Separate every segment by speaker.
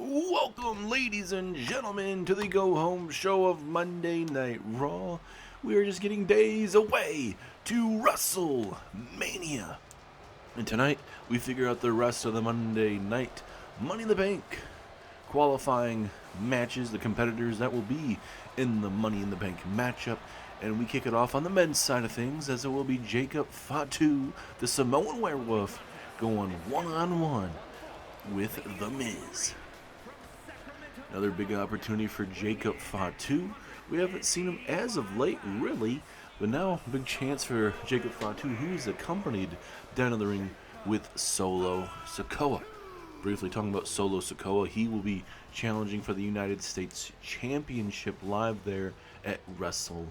Speaker 1: Welcome, ladies and gentlemen, to the go-home show of Monday Night Raw. We are just getting days away to WrestleMania. And tonight, we figure out the rest of the Monday Night Money in the Bank qualifying matches, the competitors that will be in the Money in the Bank matchup. And we kick it off on the men's side of things, as it will be Jacob Fatu, the Samoan Werewolf, going one-on-one with The Miz. Another big opportunity for Jacob Fatu. We haven't seen him as of late, really, but now a big chance for Jacob Fatu, who's accompanied down in the ring with Solo Sikoa. Briefly talking about Solo Sikoa, he will be challenging for the United States Championship live there at WrestleMania.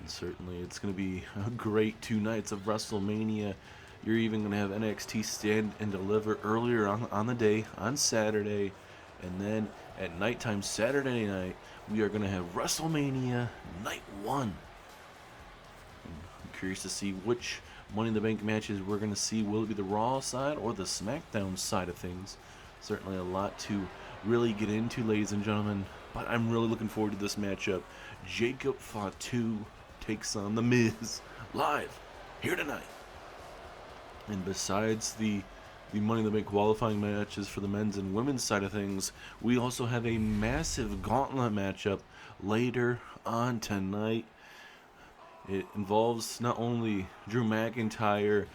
Speaker 1: And certainly it's going to be a great 2 nights of WrestleMania. You're even going to have NXT Stand and Deliver earlier on the day, on Saturday. And then at nighttime, Saturday night, we are going to have WrestleMania Night 1. I'm curious to see which Money in the Bank matches we're going to see. Will it be the Raw side or the SmackDown side of things? Certainly a lot to really get into, ladies and gentlemen. But I'm really looking forward to this matchup. Jacob Fatu takes on The Miz live here tonight. And besides the Money in the Bank qualifying matches for the men's and women's side of things, we also have a massive Gauntlet matchup later on tonight. It involves not only Drew McIntyre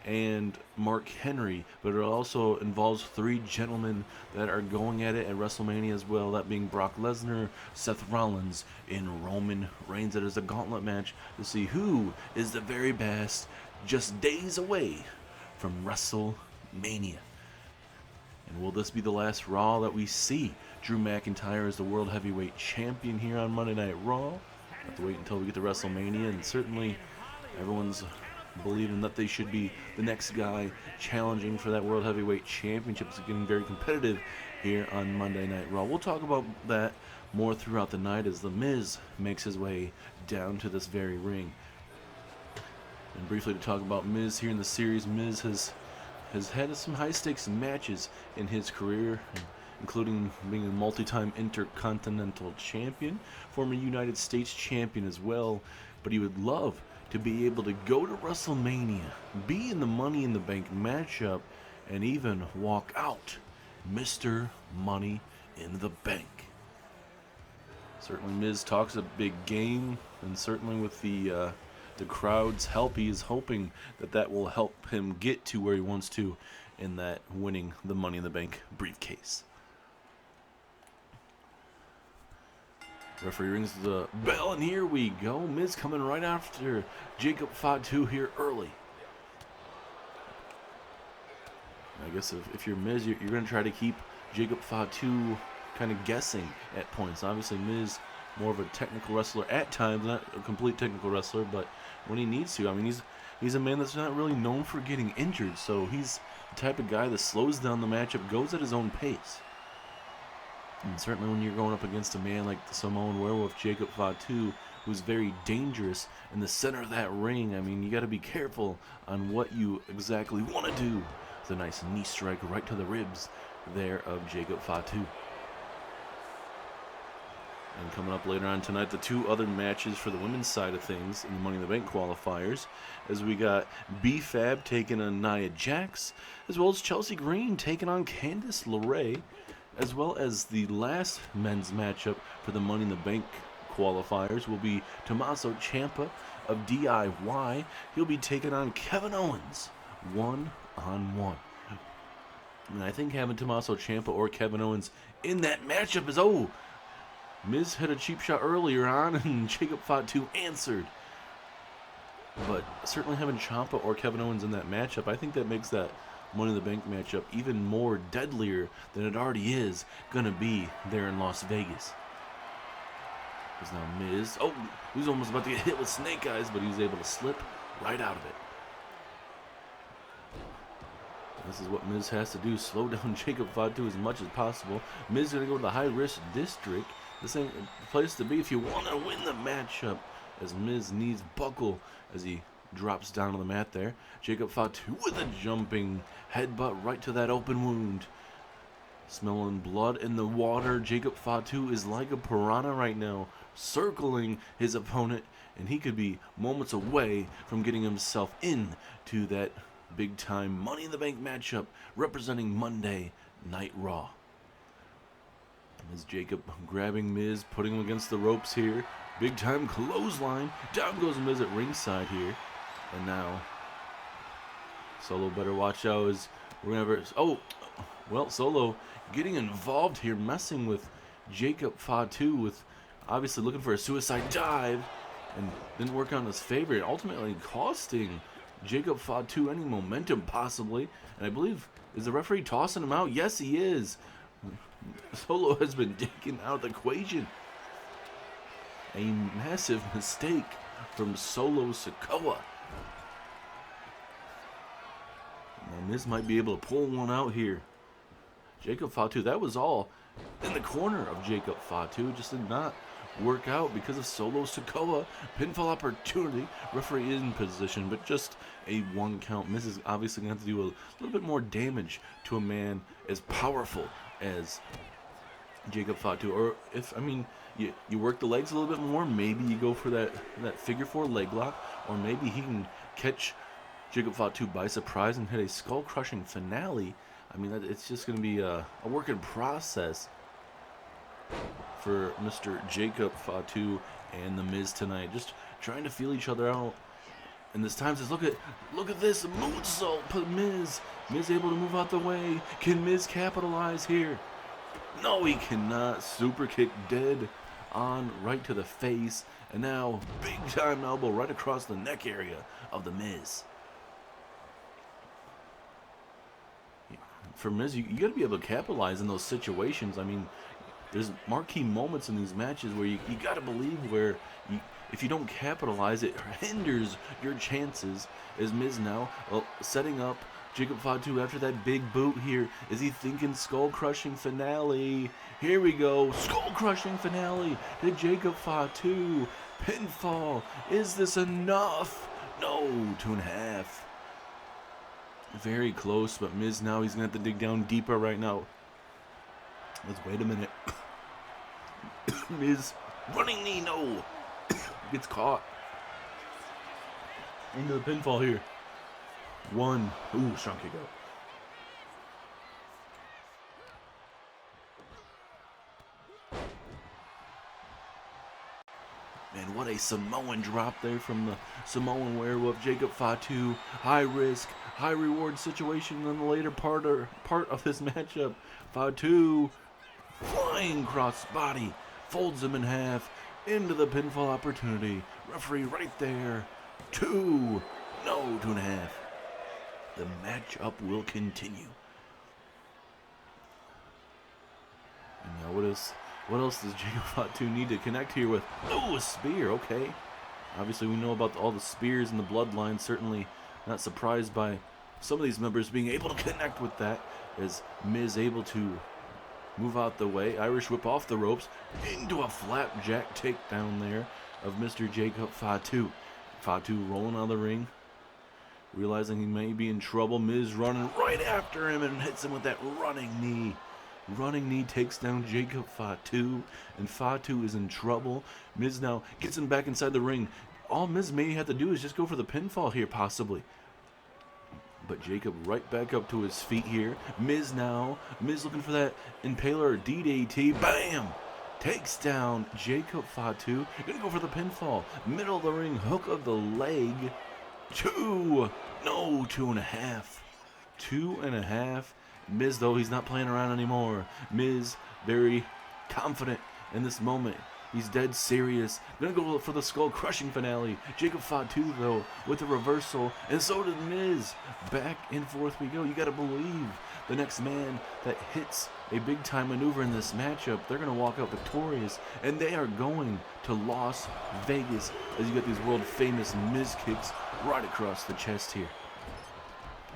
Speaker 1: and Mark Henry, but it also involves 3 gentlemen that are going at it at WrestleMania as well, that being Brock Lesnar, Seth Rollins, and Roman Reigns. It is a Gauntlet match to see who is the very best, just days away from WrestleMania. And will this be the last Raw that we see Drew McIntyre as the World Heavyweight Champion here on Monday Night Raw? Have to wait until we get to WrestleMania, and certainly everyone's believing that they should be the next guy challenging for that World Heavyweight Championship. It's getting very competitive here on Monday Night Raw. We'll talk about that more throughout the night as The Miz makes his way down to this very ring. And briefly to talk about Miz here in the series, Miz has had some high-stakes matches in his career, including being a multi-time Intercontinental Champion, former United States Champion as well. But he would love to be able to go to WrestleMania, be in the Money in the Bank matchup, and even walk out Mr. Money in the Bank. Certainly Miz talks a big game, and certainly with the crowd's help, he is hoping that will help him get to where he wants to in that winning the Money in the Bank briefcase. Referee rings the bell, and here we go. Miz coming right after Jacob Fatu here early. I guess if you're Miz, you're going to try to keep Jacob Fatu kind of guessing at points. Obviously, Miz, more of a technical wrestler at times, not a complete technical wrestler, but when he needs to. I mean, he's a man that's not really known for getting injured, so he's the type of guy that slows down the matchup, goes at his own pace. And certainly when you're going up against a man like the Samoan Werewolf, Jacob Fatu, who's very dangerous in the center of that ring, I mean, you got to be careful on what you exactly want to do. It's a nice knee strike right to the ribs there of Jacob Fatu. And coming up later on tonight, the 2 other matches for the women's side of things in the Money in the Bank qualifiers, as we got B-Fab taking on Nia Jax, as well as Chelsea Green taking on Candice LeRae, as well as the last men's matchup for the Money in the Bank qualifiers will be Tommaso Ciampa of DIY. He'll be taking on Kevin Owens one-on-one. And I think having Tommaso Ciampa or Kevin Owens in that matchup is, Miz hit a cheap shot earlier on, and Jacob Fatu answered. But certainly having Ciampa or Kevin Owens in that matchup, I think that makes that Money in the Bank matchup even more deadlier than it already is going to be there in Las Vegas. There's now Miz. He was almost about to get hit with snake eyes, but he was able to slip right out of it. This is what Miz has to do, slow down Jacob Fatu as much as possible. Miz is going to go to the high-risk district. This ain't the place to be if you want to win the matchup, as Miz knees buckle as he drops down on the mat there. Jacob Fatu with a jumping headbutt right to that open wound. Smelling blood in the water. Jacob Fatu is like a piranha right now, circling his opponent, and he could be moments away from getting himself into that big-time Money in the Bank matchup representing Monday Night Raw. As Jacob grabbing Miz, putting him against the ropes here. Big-time clothesline. Down goes Miz at ringside here. And now, Solo better watch out as we're going to have... Oh, well, Solo getting involved here, messing with Jacob Fatu, with obviously looking for a suicide dive, and didn't work out in his favor, and ultimately costing Jacob Fatu any momentum possibly. And I believe, is the referee tossing him out? Yes, he is. Solo has been taken out of the equation. A massive mistake from Solo Sikoa. And this might be able to pull one out here. Jacob Fatu, that was all in the corner of Jacob Fatu. Just did not work out because of Solo Sikoa. Pinfall opportunity. Referee in position, but just a 1 count. Miz is obviously going to have to do a little bit more damage to a man as powerful as Jacob Fatu. Or if, I mean, you work the legs a little bit more, maybe you go for that figure 4 leg lock, or maybe he can catch Jacob Fatu by surprise and hit a skull-crushing finale. I mean, it's just going to be a work in process for Mr. Jacob Fatu and The Miz tonight. Just trying to feel each other out. And this time says, look at this moonsault. Put Miz able to move out the way. Can Miz capitalize here? No, he cannot. Super kick dead on right to the face. And now big time elbow right across the neck area of The Miz. For Miz, you got to be able to capitalize in those situations. I mean, there's marquee moments in these matches where you got to believe where if you don't capitalize, it hinders your chances. As Miz now setting up Jacob Fatu after that big boot here. Is he thinking skull-crushing finale? Here we go. Skull-crushing finale to Jacob Fatu. Pinfall. Is this enough? No, 2.5. Very close, but Miz now, he's going to have to dig down deeper right now. Let's wait a minute. Miz, running knee, no. Gets caught. Into the pinfall here. 1. Ooh, strong kick out. Man, what a Samoan drop there from the Samoan werewolf, Jacob Fatu. High risk, high reward situation in the later part of this matchup. Fatu, flying cross body, folds him in half, into the pinfall opportunity. Referee right there. 2, no, 2.5. The matchup will continue. And now what else does Jacob Fatu need to connect here with? Oh, a spear, okay. Obviously we know about all the spears in the bloodline. Certainly not surprised by some of these members being able to connect with that. As Miz able to move out the way. Irish whip off the ropes into a flapjack takedown there of Mr. Jacob Fatu. Fatu rolling out of the ring, realizing he may be in trouble. Miz running right after him and hits him with that running knee. Running knee takes down Jacob Fatu, and Fatu is in trouble. Miz now gets him back inside the ring. All Miz may have to do is just go for the pinfall here, possibly. But Jacob right back up to his feet here. Miz looking for that impaler or DDT. Bam! Takes down Jacob Fatu. Gonna go for the pinfall. Middle of the ring, hook of the leg. 2, no, 2.5. 2.5. Miz, though, he's not playing around anymore. Miz, very confident in this moment. He's dead serious. Gonna go for the skull-crushing finale. Jacob Fatu, though, with a reversal. And so did Miz. Back and forth we go. You gotta believe the next man that hits a big-time maneuver in this matchup, they're gonna walk out victorious. And they are going to Las Vegas as you get these world-famous Miz kicks right across the chest here.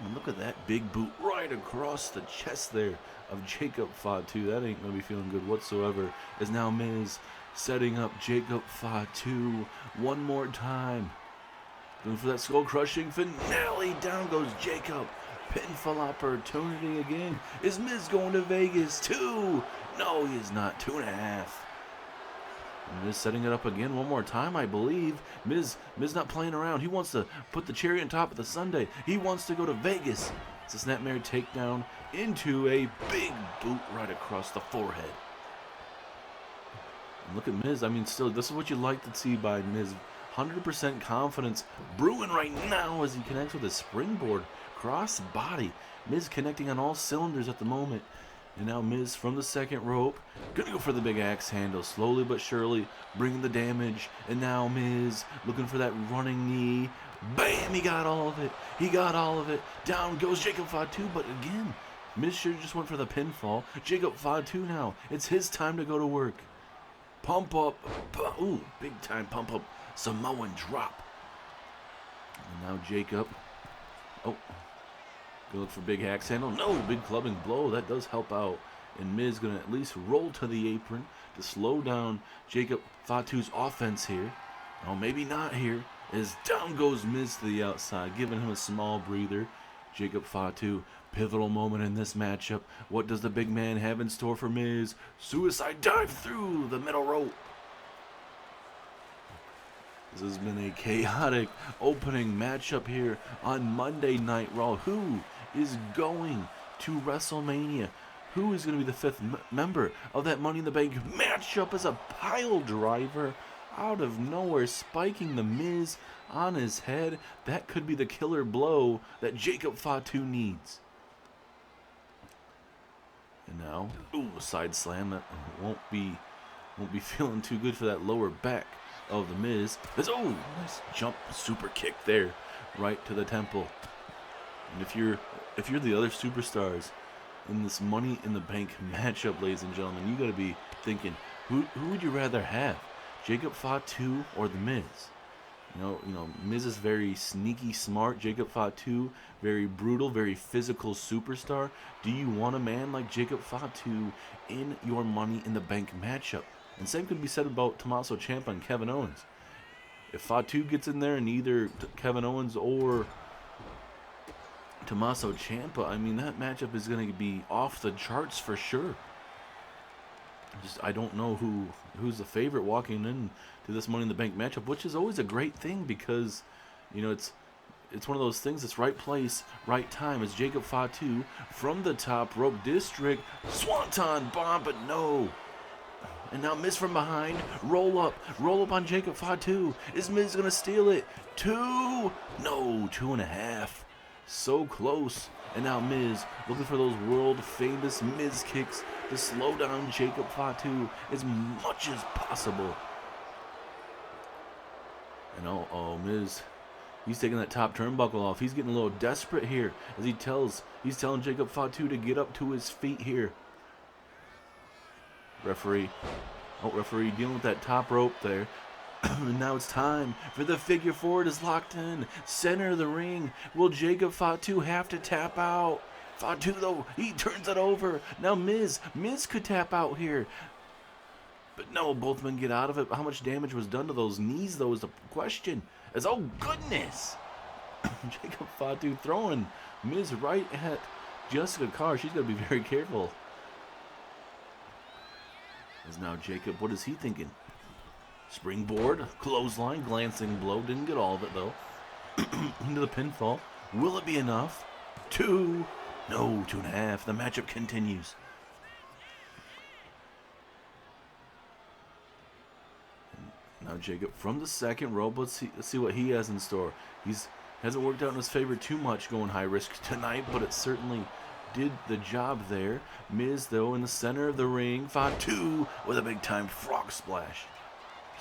Speaker 1: And look at that big boot right across the chest there of Jacob Fatu. That ain't going to be feeling good whatsoever. As now Miz setting up Jacob Fatu one more time. Going for that skull-crushing finale. Down goes Jacob. Pinfall opportunity again. Is Miz going to Vegas? 2. No, he is not. 2.5. Miz setting it up again one more time, I believe. Miz not playing around. He wants to put the cherry on top of the sundae. He wants to go to Vegas. It's a snapmare takedown into a big boot right across the forehead. And look at Miz. I mean, still, this is what you like to see by Miz. 100% confidence brewing right now as he connects with a springboard cross body. Miz connecting on all cylinders at the moment. And now Miz from the second rope, gonna go for the big axe handle, slowly but surely bringing the damage. And now Miz looking for that running knee. Bam! He got all of it. He got all of it. Down goes Jacob Fatu, but again, Miz should have just went for the pinfall. Jacob Fatu now. It's his time to go to work. Pump up. Ooh, big time pump up. Samoan drop. And now Jacob. Oh. Go look for big axe handle. No, big clubbing blow. That does help out. And Miz going to at least roll to the apron to slow down Jacob Fatu's offense here. Oh, maybe not here. As down goes Miz to the outside, giving him a small breather. Jacob Fatu, pivotal moment in this matchup. What does the big man have in store for Miz? Suicide dive through the middle rope. This has been a chaotic opening matchup here on Monday Night Raw. Who is going to WrestleMania? Who is going to be the 5th member of that Money in the Bank matchup as a pile driver out of nowhere, spiking the Miz on his head? That could be the killer blow that Jacob Fatu needs. And now, ooh, side slam. That won't be feeling too good for that lower back of the Miz. Oh, nice jump super kick there, right to the temple. And if you're the other superstars in this Money in the Bank matchup, ladies and gentlemen, you got to be thinking, who would you rather have, Jacob Fatu or the Miz? You know, Miz is very sneaky smart. Jacob Fatu, very brutal, very physical superstar. Do you want a man like Jacob Fatu in your Money in the Bank matchup? And same could be said about Tommaso Ciampa and Kevin Owens. If Fatu gets in there and either Kevin Owens or Tommaso Ciampa, I mean, that matchup is going to be off the charts for sure. I don't know who's the favorite walking in to this Money in the Bank matchup, which is always a great thing because, you know, it's one of those things. It's right place, right time. It's Jacob Fatu from the top rope district. Swanton bomb, but no. And now Miz from behind. Roll up on Jacob Fatu. Is Miz going to steal it? 2. No, 2.5. So close. And now Miz looking for those world famous Miz kicks to slow down Jacob Fatu as much as possible. And oh, Miz, he's taking that top turnbuckle off. He's getting a little desperate here as he's telling Jacob Fatu to get up to his feet here. Referee dealing with that top rope there. And now it's time for the figure four. It is locked in. Center of the ring. Will Jacob Fatu have to tap out? Fatu, though, he turns it over. Now Miz could tap out here. But no, both men get out of it. How much damage was done to those knees, though, is the question. As, oh, goodness. Jacob Fatu throwing Miz right at Jessica Carr. She's got to be very careful. As now Jacob, what is he thinking? Springboard, clothesline, glancing blow. Didn't get all of it, though. Into the pinfall. Will it be enough? 2. No, 2.5. The matchup continues. Now Jacob from the second rope. Let's see what he has in store. Hasn't worked out in his favor too much going high risk tonight, but it certainly did the job there. Miz, though, in the center of the ring. Fatu with a big time frog splash.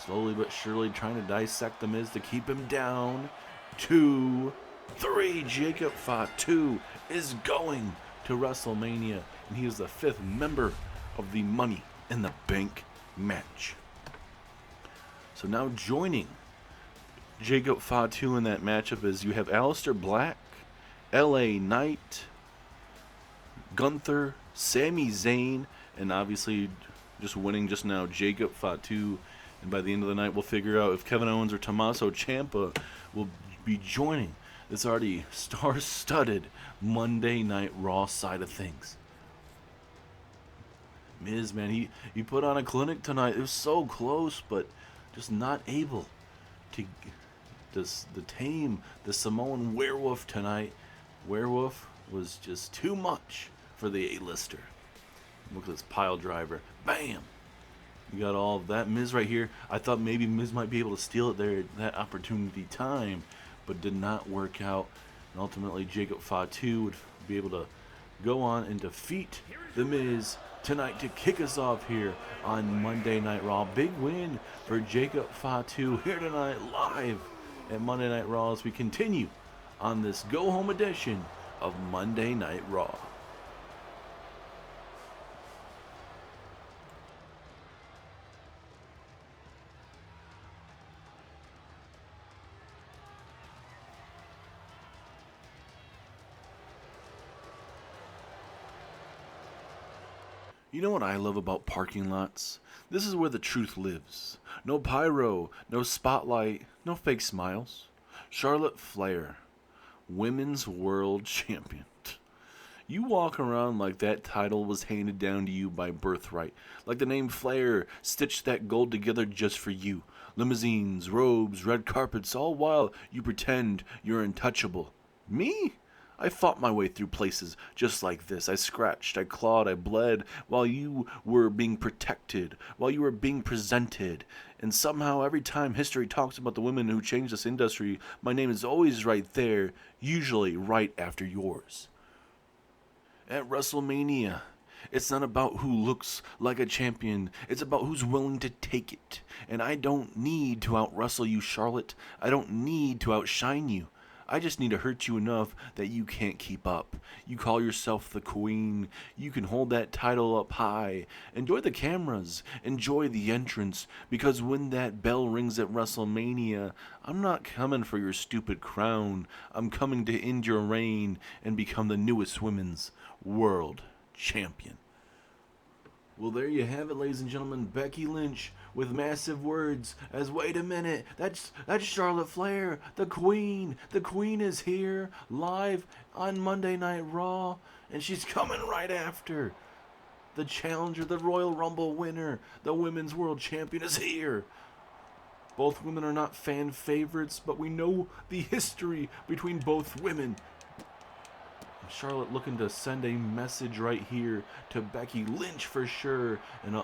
Speaker 1: Slowly but surely trying to dissect the Miz to keep him down. 2, 3. Jacob Fatu is going to WrestleMania, and he is the 5th member of the Money in the Bank match. So now joining Jacob Fatu in that matchup is you have Aleister Black, LA Knight, Gunther, Sami Zayn, and obviously just winning just now Jacob Fatu. And by the end of the night, we'll figure out if Kevin Owens or Tommaso Ciampa will be joining this already star-studded Monday Night Raw side of things. Miz, man, he put on a clinic tonight. It was so close, but just not able to tame the Samoan werewolf tonight. Werewolf was just too much for the A-lister. Look at this pile driver. Bam! You got all of that. Miz right here. I thought maybe Miz might be able to steal it there at that opportunity time, but did not work out. And ultimately, Jacob Fatu would be able to go on and defeat The Miz tonight to kick us off here on Monday Night Raw. Big win for Jacob Fatu here tonight live at Monday Night Raw as we continue on this go-home edition of Monday Night Raw. You know what I love about parking lots? This is where the truth lives. No pyro, no spotlight, no fake smiles. Charlotte Flair, Women's World Champion. You walk around like that title was handed down to you by birthright. Like the name Flair stitched that gold together just for you. Limousines, robes, red carpets, all while you pretend you're untouchable. Me? I fought my way through places just like this. I scratched, I clawed, I bled while you were being protected, while you were being presented. And somehow every time history talks about the women who changed this industry, my name is always right there, usually right after yours. At WrestleMania, it's not about who looks like a champion. It's about who's willing to take it. And I don't need to out-wrestle you, Charlotte. I don't need to outshine you. I just need to hurt you enough that you can't keep up. You call yourself the queen. You can hold that title up high. Enjoy the cameras. Enjoy the entrance. Because when that bell rings at WrestleMania, I'm not coming for your stupid crown. I'm coming to end your reign and become the newest women's world champion. Well, there you have it, ladies and gentlemen. Becky Lynch with massive words as, wait a minute, that's Charlotte Flair, the queen. The queen is here live on Monday Night Raw, and she's coming right after. The challenger, the Royal Rumble winner, the Women's World Champion is here. Both women are not fan favorites, but we know the history between both women. Charlotte looking to send a message right here to Becky Lynch for sure. And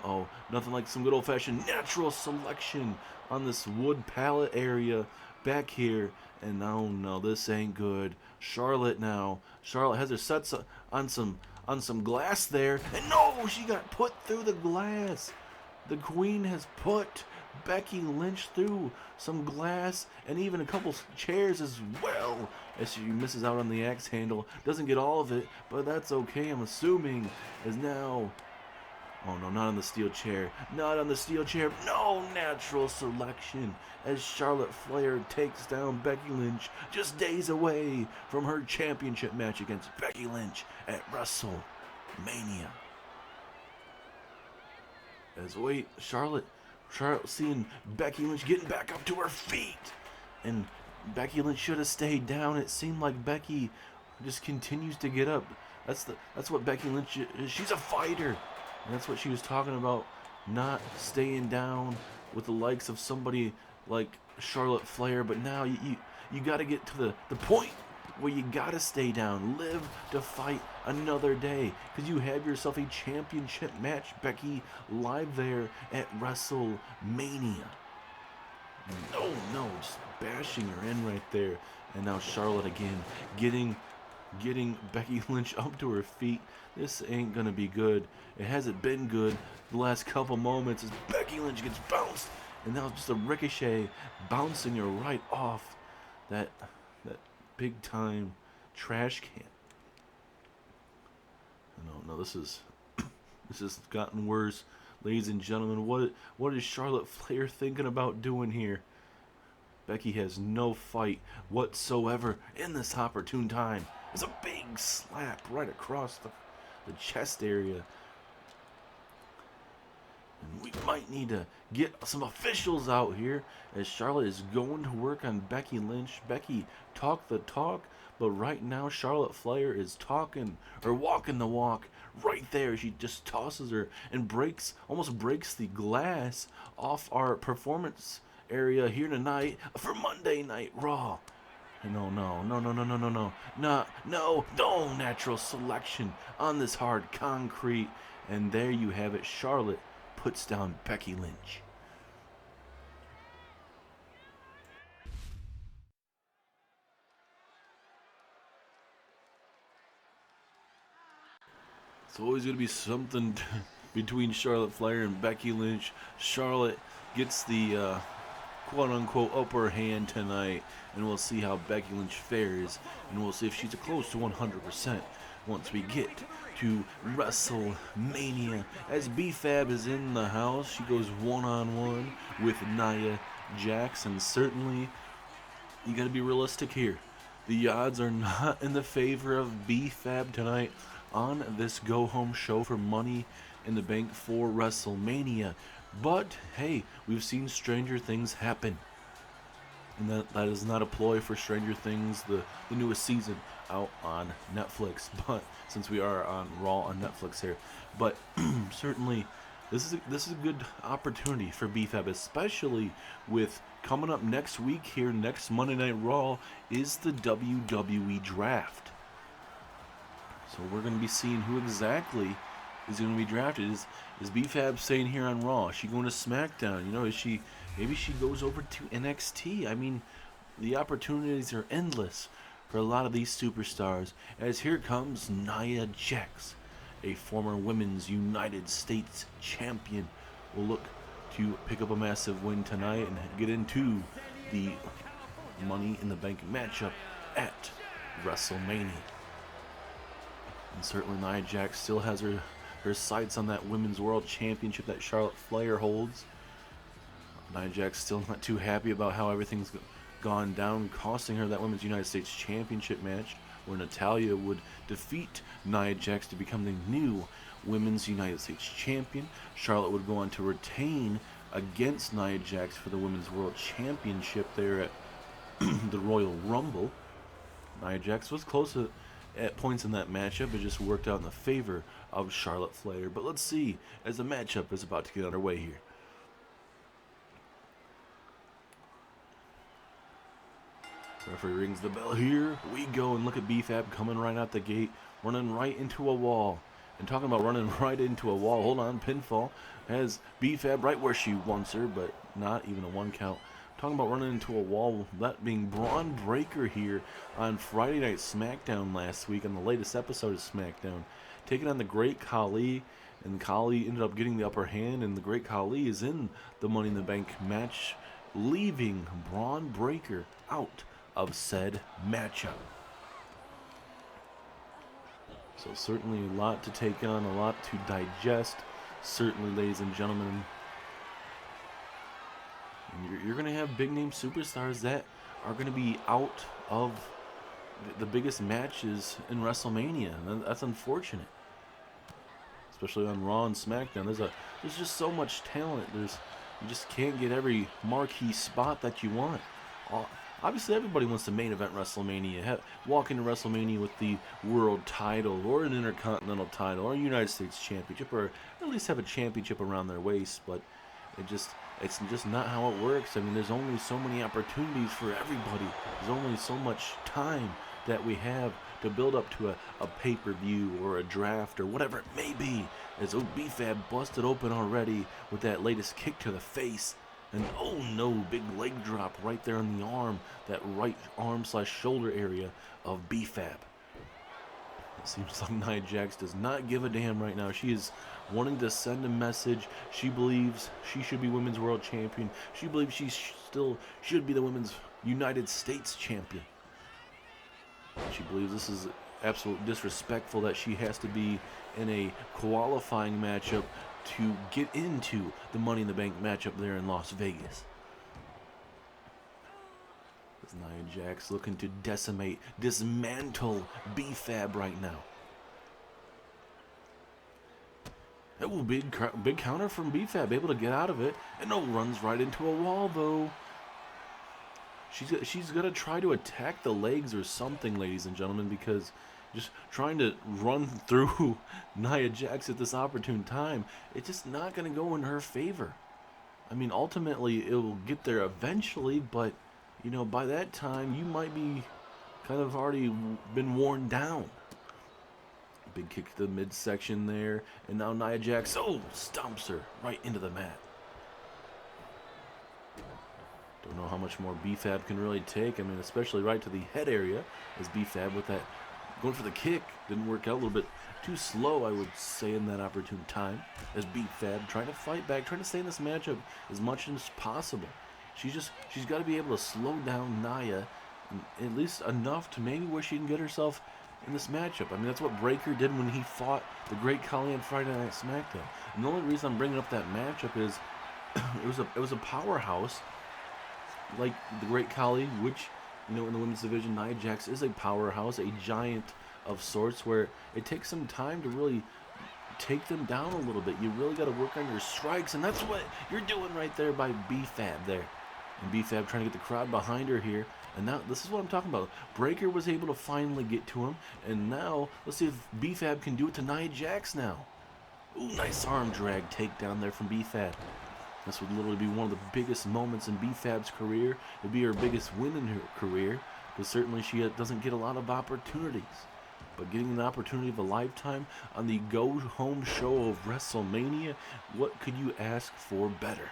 Speaker 1: nothing like some good old-fashioned natural selection on this wood pallet area back here. And no, this ain't good. Charlotte has her sets on some glass there. And no, she got put through the glass. The queen has put Becky Lynch through some glass and even a couple chairs as well, as she misses out on the axe handle. Doesn't get all of it, but that's okay, I'm assuming, as now... Oh no, not on the steel chair. Not on the steel chair. No natural selection as Charlotte Flair takes down Becky Lynch just days away from her championship match against Becky Lynch at WrestleMania. As Charlotte seeing Becky Lynch getting back up to her feet. And Becky Lynch should have stayed down. It seemed like Becky just continues to get up. That's what Becky Lynch is. She's a fighter. And that's what she was talking about, not staying down with the likes of somebody like Charlotte Flair. But now you got to get to the point where you got to stay down. Live to fight another day. Because you have yourself a championship match, Becky, live there at WrestleMania. No, just bashing her in right there. And now Charlotte again getting Becky Lynch up to her feet. This ain't gonna be good. It hasn't been good the last couple moments as Becky Lynch gets bounced. And now just a ricochet bouncing her right off that big time trash can. No, this has gotten worse. Ladies and gentlemen, what is Charlotte Flair thinking about doing here? Becky has no fight whatsoever in this opportune time. There's a big slap right across the chest area. And we might need to get some officials out here as Charlotte is going to work on Becky Lynch. Becky talk the talk, but right now Charlotte Flair is talking or walking the walk. Right there, she just tosses her and almost breaks the glass off our performance area here tonight for Monday Night Raw. No, no, no, no, no, no, no, no, no, natural selection on this hard concrete. And there you have it. Charlotte puts down Becky Lynch. It's always going to be something between Charlotte Flair and Becky Lynch. Charlotte gets the quote-unquote upper hand tonight, and we'll see how Becky Lynch fares, and we'll see if she's close to 100% once we get to WrestleMania. As B-Fab is in the house, she goes one-on-one with Nia Jax, and certainly you got to be realistic here. The odds are not in the favor of B-Fab tonight on this go-home show for Money in the Bank for WrestleMania. But, hey, we've seen stranger things happen. And that is not a ploy for Stranger Things, the newest season out on Netflix. But since we are on Raw on Netflix here. But certainly, this is a good opportunity for B-Fab, especially with coming up next week here, next Monday Night Raw, is the WWE Draft. So we're going to be seeing who exactly is going to be drafted. Is B-Fab staying here on Raw? Is she going to SmackDown? You know, maybe she goes over to NXT? I mean, the opportunities are endless for a lot of these superstars. As here comes Nia Jax, a former Women's United States champion, will look to pick up a massive win tonight and get into the Money in the Bank matchup at WrestleMania. And certainly Nia Jax still has her sights on that Women's World Championship that Charlotte Flair holds. Nia Jax still not too happy about how everything's gone down, costing her that Women's United States Championship match where Natalya would defeat Nia Jax to become the new Women's United States Champion. Charlotte would go on to retain against Nia Jax for the Women's World Championship there at the Royal Rumble. Nia Jax was close at points in that matchup. It just worked out in the favor of Charlotte Flair. But let's see as the matchup is about to get underway here. Referee rings the bell. Here we go, and look at B-Fab coming right out the gate, running right into a wall. And talking about running right into a wall, hold on, pinfall has B-Fab right where she wants her, but not even a 1 count. Talking about running into a wall, that being Braun Breaker here on Friday Night SmackDown last week, on the latest episode of SmackDown, taking on the Great Khali, and Khali ended up getting the upper hand, and the Great Khali is in the Money in the Bank match, leaving Braun Breaker out of said matchup. So certainly a lot to take on, a lot to digest, certainly, ladies and gentlemen. You're going to have big name superstars that are going to be out of the biggest matches in WrestleMania. And that's unfortunate, especially on Raw and SmackDown. There's just so much talent. You just can't get every marquee spot that you want. Obviously, everybody wants to main event WrestleMania, walk into WrestleMania with the world title or an intercontinental title or a United States championship, or at least have a championship around their waist. But it's just not how it works. I mean, there's only so many opportunities for everybody. There's only so much time that we have to build up to a pay-per-view or a draft or whatever it may be. As B-Fab busted open already with that latest kick to the face. And oh no, big leg drop right there on the arm, that right arm / shoulder area of B-Fab. It seems like Nia Jax does not give a damn right now. She is wanting to send a message. She believes she should be Women's World Champion. She believes she still should be the Women's United States Champion. She believes this is absolutely disrespectful that she has to be in a qualifying matchup to get into the Money in the Bank matchup there in Las Vegas. As Nia Jax looking to dismantle B-Fab right now. Oh, big counter from BFAB, able to get out of it, and no, runs right into a wall though. She's gonna try to attack the legs or something, ladies and gentlemen, because just trying to run through Nia Jax at this opportune time, it's just not gonna go in her favor. I mean, ultimately it will get there eventually, but you know, by that time you might be kind of already been worn down. Big kick to the midsection there, and now Nia Jax, stomps her right into the mat. Don't know how much more BFAB can really take. I mean, especially right to the head area, as BFAB with that going for the kick didn't work out, a little bit too slow, I would say, in that opportune time. As BFAB trying to fight back, trying to stay in this matchup as much as possible. She's got to be able to slow down Nia, at least enough to maybe where she can get herself in this matchup. I mean, that's what Breaker did when he fought the Great Khali on Friday Night SmackDown. And the only reason I'm bringing up that matchup is it was a powerhouse like the Great Khali, which, you know, in the women's division, Nia Jax is a powerhouse, a giant of sorts, where it takes some time to really take them down a little bit. You really got to work on your strikes, and that's what you're doing right there by BFAB there. And BFAB trying to get the crowd behind her here. And now, this is what I'm talking about. Breaker was able to finally get to him, and now, let's see if BFAB can do it to Nia Jax now. Ooh, nice arm drag takedown there from BFAB. This would literally be one of the biggest moments in BFAB's career. It would be her biggest win in her career, because certainly she doesn't get a lot of opportunities. But getting an opportunity of a lifetime on the go-home show of WrestleMania, what could you ask for better?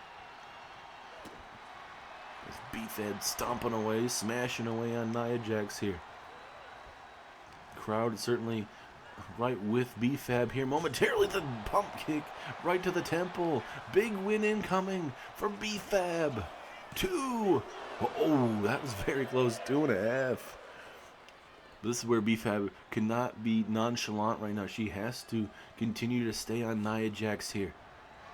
Speaker 1: As BFAB stomping away, smashing away on Nia Jax here. Crowd certainly right with BFAB here. Momentarily, the pump kick right to the temple. Big win incoming for BFAB. 2. Oh, that was very close. 2.5. This is where BFAB cannot be nonchalant right now. She has to continue to stay on Nia Jax here.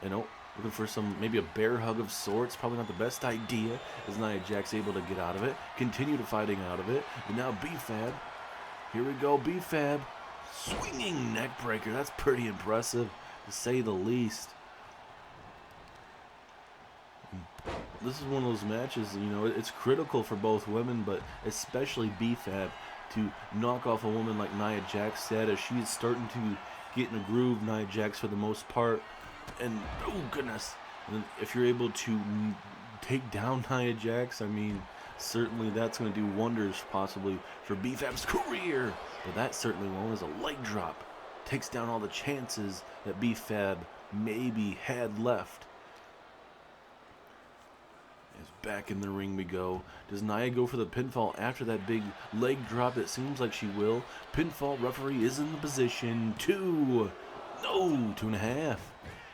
Speaker 1: And looking for maybe a bear hug of sorts. Probably not the best idea, as Nia Jax able to get out of it. Continue to fighting out of it. And now BFAB. Here we go, BFAB. Swinging neck breaker. That's pretty impressive, to say the least. This is one of those matches, you know, it's critical for both women, but especially BFAB, to knock off a woman like Nia Jax said, as she's starting to get in a groove, Nia Jax for the most part. And, oh goodness, and if you're able to take down Nia Jax, I mean, certainly that's going to do wonders possibly for BFAB's career. But that certainly won't, as a leg drop takes down all the chances that BFAB maybe had left. As back in the ring we go. Does Nia go for the pinfall after that big leg drop? It seems like she will. Pinfall referee is in the position. 2. No, 2.5.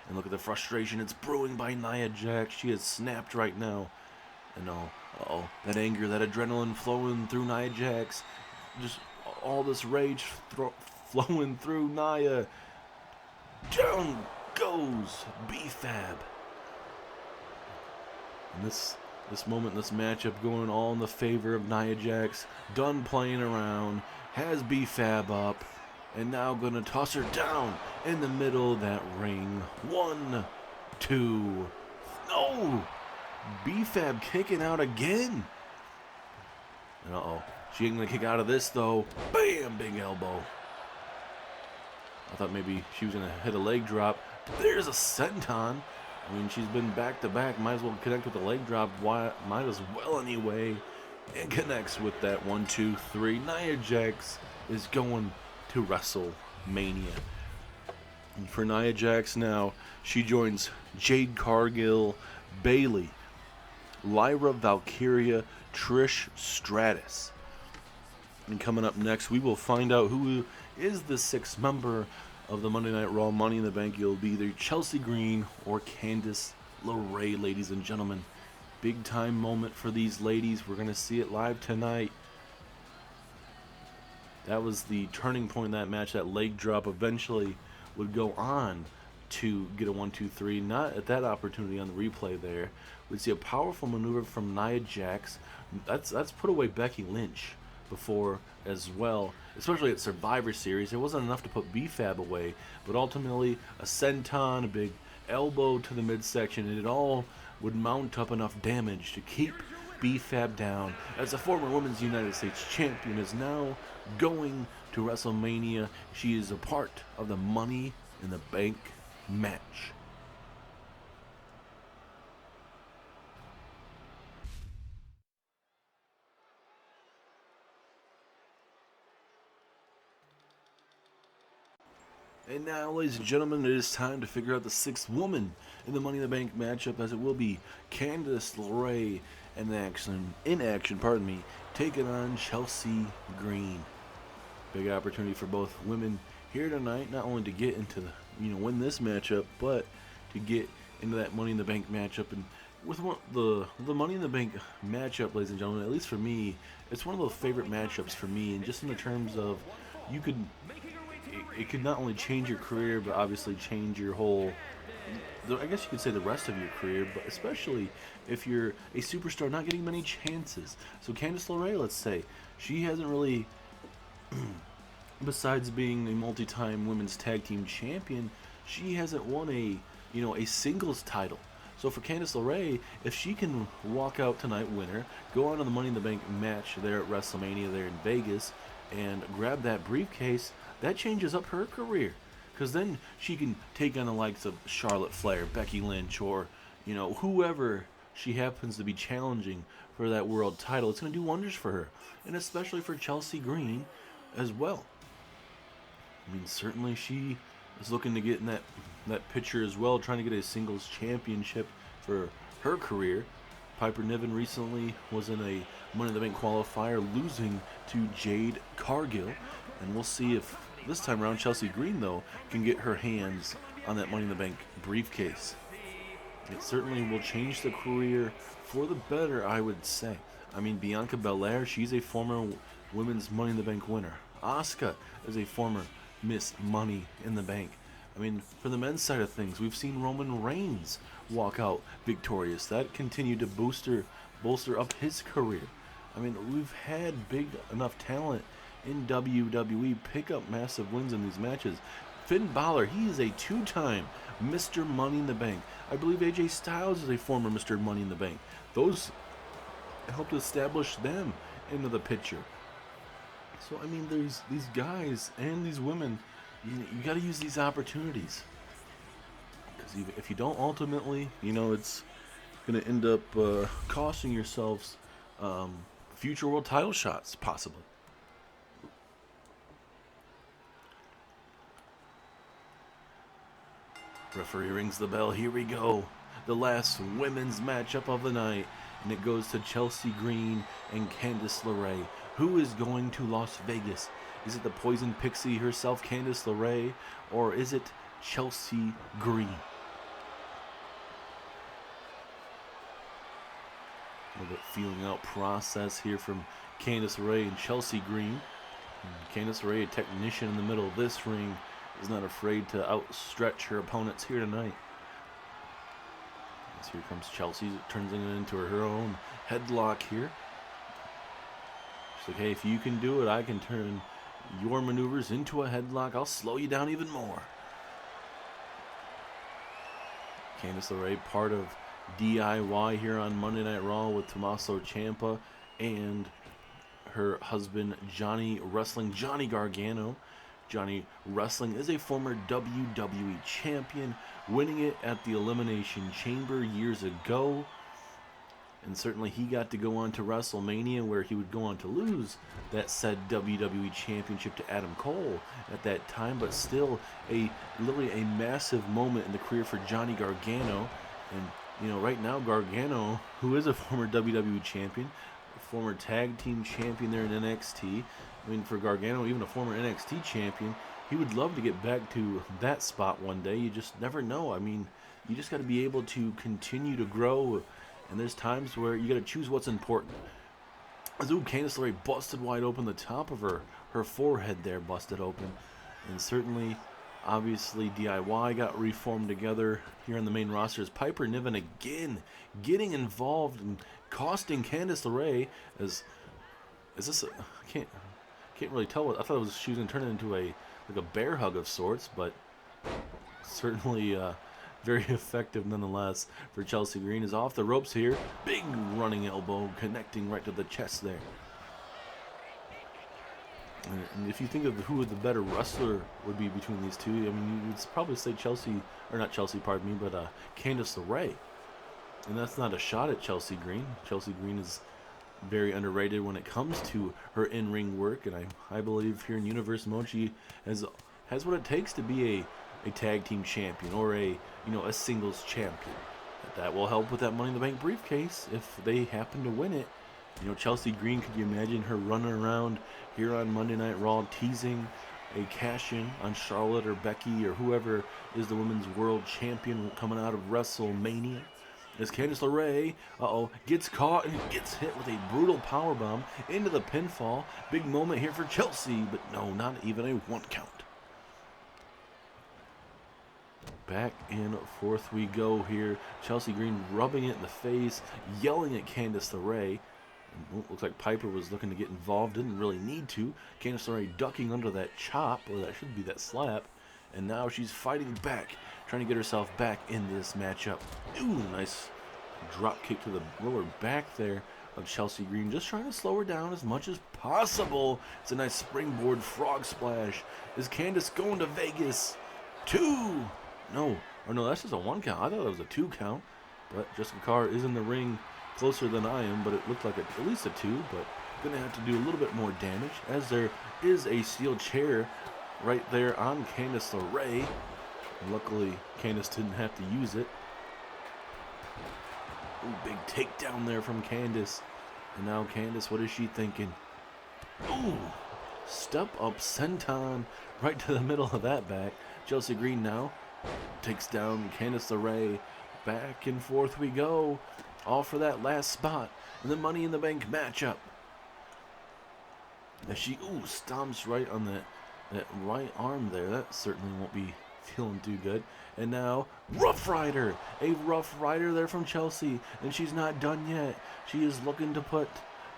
Speaker 1: And look at the frustration it's brewing by Nia Jax. She is snapped right now. And that anger, that adrenaline flowing through Nia Jax. Just all this rage flowing through Nia. Down goes BFAB. And this moment, this matchup going all in the favor of Nia Jax. Done playing around. Has BFAB up. And now gonna toss her down in the middle of that ring. 1, 2. No! BFAB kicking out again. And she ain't gonna kick out of this though. Bam! Big elbow. I thought maybe she was gonna hit a leg drop. There's a senton. I mean, she's been back to back. Might as well connect with the leg drop. Might as well anyway. And connects with that 1, 2, 3. Nia Jax is going to WrestleMania. And for Nia Jax now, she joins Jade Cargill, Bayley, Lyra Valkyria, Trish Stratus. And coming up next, we will find out who is the 6th member of the Monday Night Raw Money in the Bank. It'll be either Chelsea Green or Candice LeRae, ladies and gentlemen. Big time moment for these ladies. We're going to see it live tonight. That was the turning point in that match. That leg drop eventually would go on to get a 1, 2, 3. Not at that opportunity on the replay there. We'd see a powerful maneuver from Nia Jax. That's put away Becky Lynch. before as well, especially at Survivor Series. It wasn't enough to put B-Fab away, but ultimately a senton, a big elbow to the midsection, and it all would mount up enough damage to keep B-Fab down, as the former Women's United States Champion is now going to WrestleMania. She is a part of the Money in the Bank match. And now, ladies and gentlemen, it is time to figure out the sixth woman in the Money in the Bank matchup, as it will be Candice LeRae in action, taking on Chelsea Green. Big opportunity for both women here tonight, not only to get into win this matchup, but to get into that Money in the Bank matchup. And with the Money in the Bank matchup, ladies and gentlemen, at least for me, it's one of those favorite matchups for me, and just in the terms of it could not only change your career, but obviously change your whole, I guess you could say, the rest of your career, but especially if you're a superstar not getting many chances. So Candice LeRae, let's say, she hasn't really, besides being a multi-time women's tag team champion, she hasn't won a singles title. So for Candice LeRae, if she can walk out tonight winner, go on to the Money in the Bank match there at WrestleMania there in Vegas, and grab that briefcase, that changes up her career, because then she can take on the likes of Charlotte Flair, Becky Lynch, or whoever she happens to be challenging for that world title. It's going to do wonders for her, and especially for Chelsea Green as well. I mean, certainly she is looking to get in that picture as well, trying to get a singles championship for her career. Piper Niven recently was in a Money in the Bank qualifier, losing to Jade Cargill. And we'll see if this time around Chelsea Green, though, can get her hands on that Money in the Bank briefcase. It certainly will change the career for the better, I would say. I mean, Bianca Belair, she's a former Women's Money in the Bank winner. Asuka is a former Miss Money in the Bank. I mean, for the men's side of things, we've seen Roman Reigns walk out victorious. That continued to bolster up his career. I mean, we've had big enough talent in WWE pick up massive wins in these matches. Finn Balor, he is a two-time Mr. Money in the Bank. I believe AJ Styles is a former Mr. Money in the Bank. Those helped establish them into the picture. So, I mean, there's these guys and these women, you got to use these opportunities. Because if you don't, ultimately, it's going to end up costing yourselves future world title shots, possibly. Referee rings the bell. Here we go. The last women's matchup of the night. And it goes to Chelsea Green and Candice LeRae. Who is going to Las Vegas? Is it the Poison Pixie herself, Candice LeRae? Or is it Chelsea Green? A little bit feeling out process here from Candice LeRae and Chelsea Green. And Candice LeRae, a technician in the middle of this ring, is not afraid to outstretch her opponents here tonight. As here comes Chelsea, turns it into her own headlock here. She's like, hey, if you can do it, I can turn your maneuvers into a headlock. I'll slow you down even more. Candice LeRae, part of DIY here on Monday Night Raw with Tommaso Ciampa and her husband Johnny Gargano. Johnny Wrestling is a former WWE champion, winning it at the Elimination Chamber years ago. And certainly he got to go on to WrestleMania, where he would go on to lose that said WWE championship to Adam Cole at that time. But still, literally a massive moment in the career for Johnny Gargano. And right now Gargano, who is a former WWE champion, a former tag team champion there in NXT. I mean, for Gargano, even a former NXT champion, he would love to get back to that spot one day. You just never know. I mean, you just got to be able to continue to grow, and there's times where you got to choose what's important. Ooh, Candice LeRae busted wide open the top of her forehead there, busted open. And certainly, obviously, DIY got reformed together here on the main roster as Piper Niven again getting involved and costing Candice LeRae, as Is this? Can't really tell. I thought she was gonna turn it into like a bear hug of sorts, but certainly very effective nonetheless. For Chelsea Green is off the ropes here. Big running elbow connecting right to the chest there. And if you think of who the better wrestler would be between these two, I mean, you would probably say Chelsea, or not Chelsea, pardon me, but Candice LeRae. And that's not a shot at Chelsea Green. Chelsea Green is very underrated when it comes to her in-ring work, and I believe here in Universe Mode she has what it takes to be a tag team champion or a singles champion. That will help with that Money in the Bank briefcase if they happen to win it. Chelsea Green, could you imagine her running around here on Monday Night Raw teasing a cash-in on Charlotte or Becky or whoever is the women's world champion coming out of WrestleMania? As Candice LeRae, gets caught and gets hit with a brutal powerbomb into the pinfall. Big moment here for Chelsea, but no, not even a 1 count. Back and forth we go here. Chelsea Green rubbing it in the face, yelling at Candice LeRae. Looks like Piper was looking to get involved, didn't really need to. Candice LeRae ducking under that chop, or that should be that slap. And now she's fighting back, trying to get herself back in this matchup. Ooh, nice drop kick to the lower back there of Chelsea Green. Just trying to slow her down as much as possible. It's a nice springboard frog splash. Is Candice going to Vegas? 2. No, that's just a 1 count. I thought it was a 2 count. But Jessica Carr is in the ring closer than I am, but it looked like at least a 2, but gonna have to do a little bit more damage as there is a steel chair right there on Candice LeRae. Luckily, Candice didn't have to use it. Ooh, big takedown there from Candice. And now Candice, what is she thinking? Ooh, step up senton right to the middle of that back. Chelsea Green now takes down Candice LeRae. Back and forth we go. All for that last spot in the Money in the Bank matchup. As she stomps right on that right arm there. That certainly won't be feeling too good. And now Rough Rider, a Rough Rider there from Chelsea, and she's not done yet. She is looking to put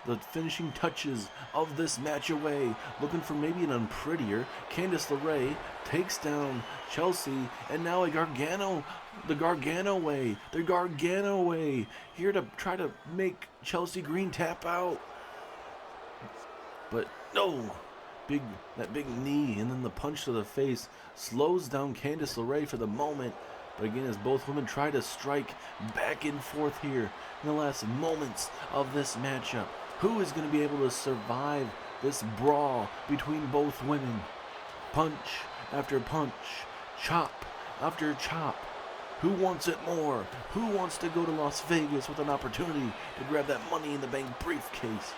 Speaker 1: the finishing touches of this match away, looking for maybe an unprettier. Candice LeRae takes down Chelsea, and now the Gargano way, here to try to make Chelsea Green tap out. But no, that big knee and then the punch to the face slows down Candice LeRae for the moment. But again, as both women try to strike back and forth here in the last moments of this matchup, who is going to be able to survive this brawl between both women? Punch after punch, chop after chop. Who wants it more? Who wants to go to Las Vegas with an opportunity to grab that Money in the Bank briefcase?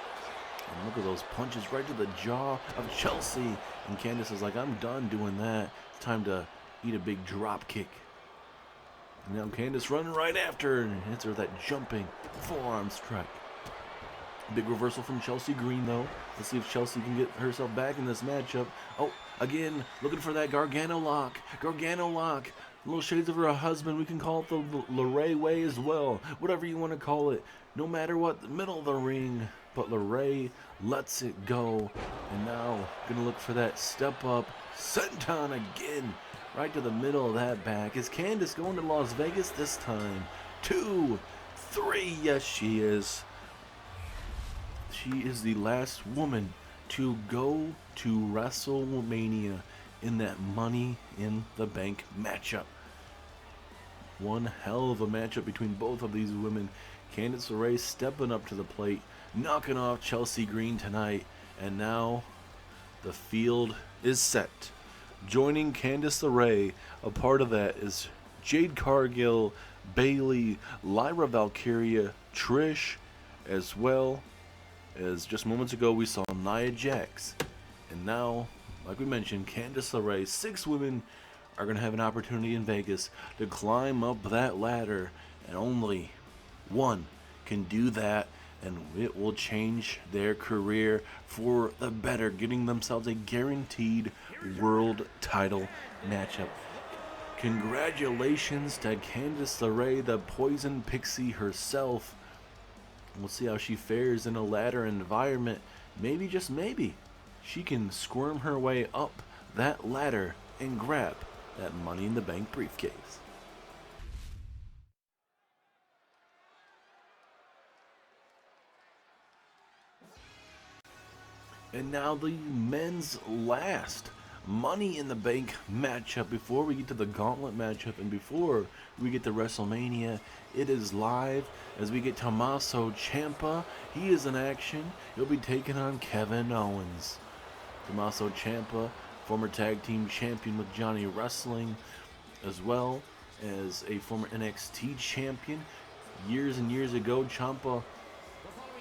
Speaker 1: And look at those punches right to the jaw of Chelsea. And Candice is like, I'm done doing that. It's time to eat a big drop kick. And now Candice running right after her and hits her with that jumping forearm strike. Big reversal from Chelsea Green, though. Let's see if Chelsea can get herself back in this matchup. Oh, again, looking for that Gargano lock. Little shades of her husband. We can call it the LeRae way as well. Whatever you want to call it. No matter what, the middle of the ring. But LeRae lets it go. And now, going to look for that step up. Senton again. Right to the middle of that back. Is Candice going to Las Vegas this time? 2, 3. Yes, she is. She is the last woman to go to WrestleMania in that Money in the Bank matchup. One hell of a matchup between both of these women. Candice LeRae stepping up to the plate, knocking off Chelsea Green tonight. And now the field is set. Joining Candice LeRae, a part of that is Jade Cargill, Bayley, Lyra Valkyria, Trish, as well as just moments ago we saw Nia Jax. And now, like we mentioned, Candice LeRae, 6 women are going to have an opportunity in Vegas to climb up that ladder, and only one can do that, and it will change their career for the better, getting themselves a guaranteed world title matchup. Congratulations to Candice LeRae, the Poison Pixie herself. We'll see how she fares in a ladder environment maybe, just maybe, she can squirm her way up that ladder and grab that Money in the Bank briefcase. And now the men's last Money in the Bank matchup before we get to the Gauntlet matchup and before we get to WrestleMania. It is live as we get Tommaso Ciampa. He is in action. He'll be taking on Kevin Owens. Tommaso Ciampa, former tag team champion with Johnny Wrestling, as well as a former NXT champion. Years and years ago, Ciampa